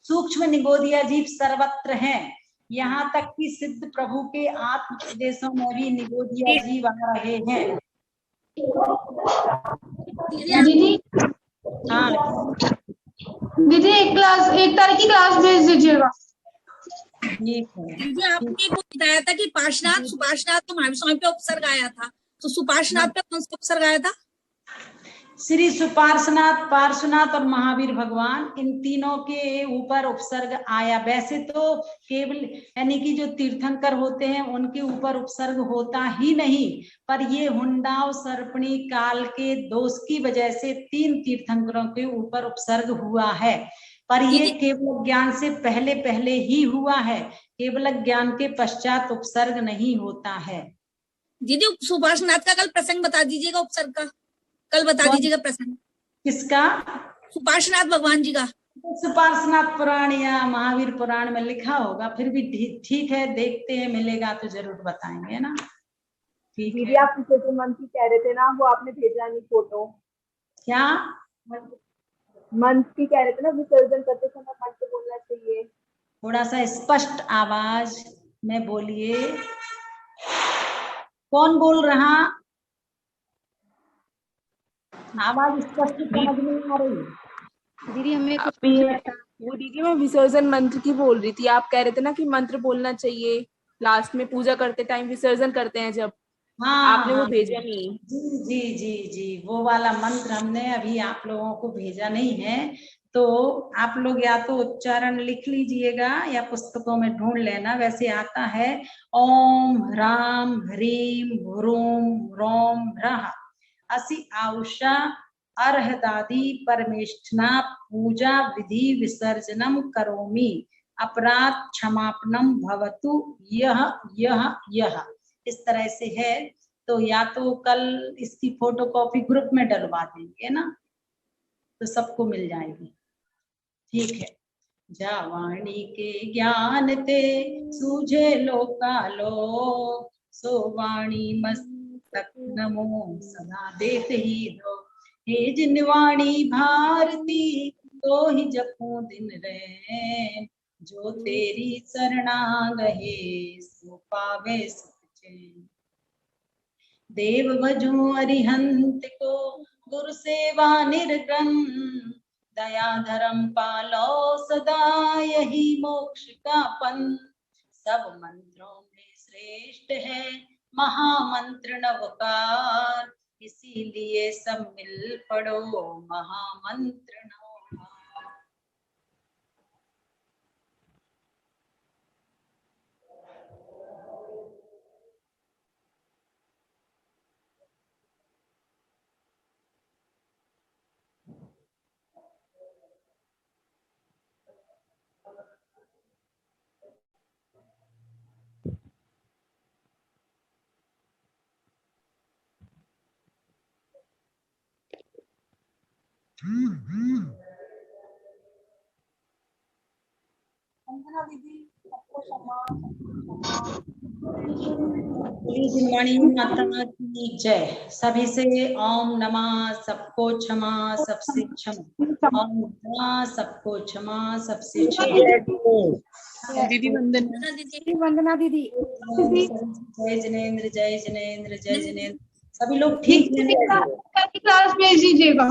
सूक्ष्म निगोदिया जीव सर्वत्र हैं। यहाँ तक कि सिद्ध प्रभु के आत्म प्रदेशों में भी निगोदिया जीव आ रहे हैं। दीदी हाँ दीदी एक तारीख की क्लास भेज दीजिएगा। ठीक है। दीदी आपने को बताया था कि पार्श्वनाथ सुपार्श्वनाथ तो महावीर स्वामी पे उपसर्ग आया था, तो सुपार्श्वनाथ पे कौन सा उपसर्ग आया था? श्री सुपार्श्वनाथ, पार्श्वनाथ और महावीर भगवान, इन तीनों के ऊपर उपसर्ग आया। वैसे तो केवल यानी कि जो तीर्थंकर होते हैं उनके ऊपर उपसर्ग होता ही नहीं, पर ये हुंडाव सर्पणी काल के दोष की वजह से 3 तीर्थंकरों के ऊपर उपसर्ग हुआ है। पर ये केवल ज्ञान से पहले पहले ही हुआ है, केवल ज्ञान के पश्चात उपसर्ग नहीं होता है। दीदी सुपार्श्वनाथ का कल प्रसंग बता दीजिएगा, उपसर्ग का कल बता दीजिएगा प्रसंग। किसका? सुपार्श्वनाथ भगवान जी का। सुपार्श्वनाथ पुराण या महावीर पुराण में लिखा होगा, फिर भी ठीक है, देखते हैं, मिलेगा तो जरूर बताएंगे ना। ठीक है। दीदी आप पीछे जो मंथ की कह रहे थे ना, वो आपने भेजा नहीं फोटो। क्या मंथ की कह रहे थे ना, विसर्जन करते समय मंत्र बोलना चाहिए। थोड़ा सा स्पष्ट आवाज में बोलिए। कौन बोल रहा? आवाज स्पष्ट समझ नहीं आ रही। दीदी हमें कुछ पूछना था। वो दीदी मैं विसर्जन मंत्र की बोल रही थी। आप कह रहे थे ना कि मंत्र बोलना चाहिए लास्ट में पूजा करते टाइम, विसर्जन करते हैं जब। हाँ, आपने वो भेजा नहीं। जी जी जी जी, वो वाला मंत्र हमने अभी आप लोगों को भेजा नहीं है, तो आप लोग या तो उच्चारण लिख लीजिएगा या पुस्तकों में ढूंढ लेना। वैसे आता है ओम ह्राम ह्रीम ह्रूम ह्रौम ह्रः असि आउषा अर्हदादि परमेष्ठना पूजा विधि विसर्जनम करोमि अपराध क्षमापनम भवतु यह यह यह। इस तरह से है। तो या तो कल इसकी फोटोकॉपी ग्रुप में डलवा देंगे ना, तो सबको मिल जाएगी। ठीक है। जावाणी के ज्ञान ते सूझे लोकालो, सो वाणी मस्तक नमो सदा देत ही दो। हे जिनवाणी भारती तो ही जपू दिन रे, जो तेरी शरणा गहे सो पावे सुख चैन। देव भजू अरिहंत को गुरु सेवा निर्गन, दया धर्म पालो सदा यही मोक्ष का पंथ। सब मंत्रों में श्रेष्ठ है महामंत्र नवकार, इसीलिए सब मिल पढ़ो महामंत्र नवकार। वंदना दीदी, सबको क्षमा। मणि माता की जय। सभी से ओम नमः, सबको क्षमा सबसे क्षमा, ओम नमः सबको क्षमा सबसे क्षमा। दीदी वंदना। वंदना दीदी। जय जनेन्द्र, जय जनेन्द्र, जय जनेन्द्र। सभी लोग ठीक क्लास भेज दीजिएगा।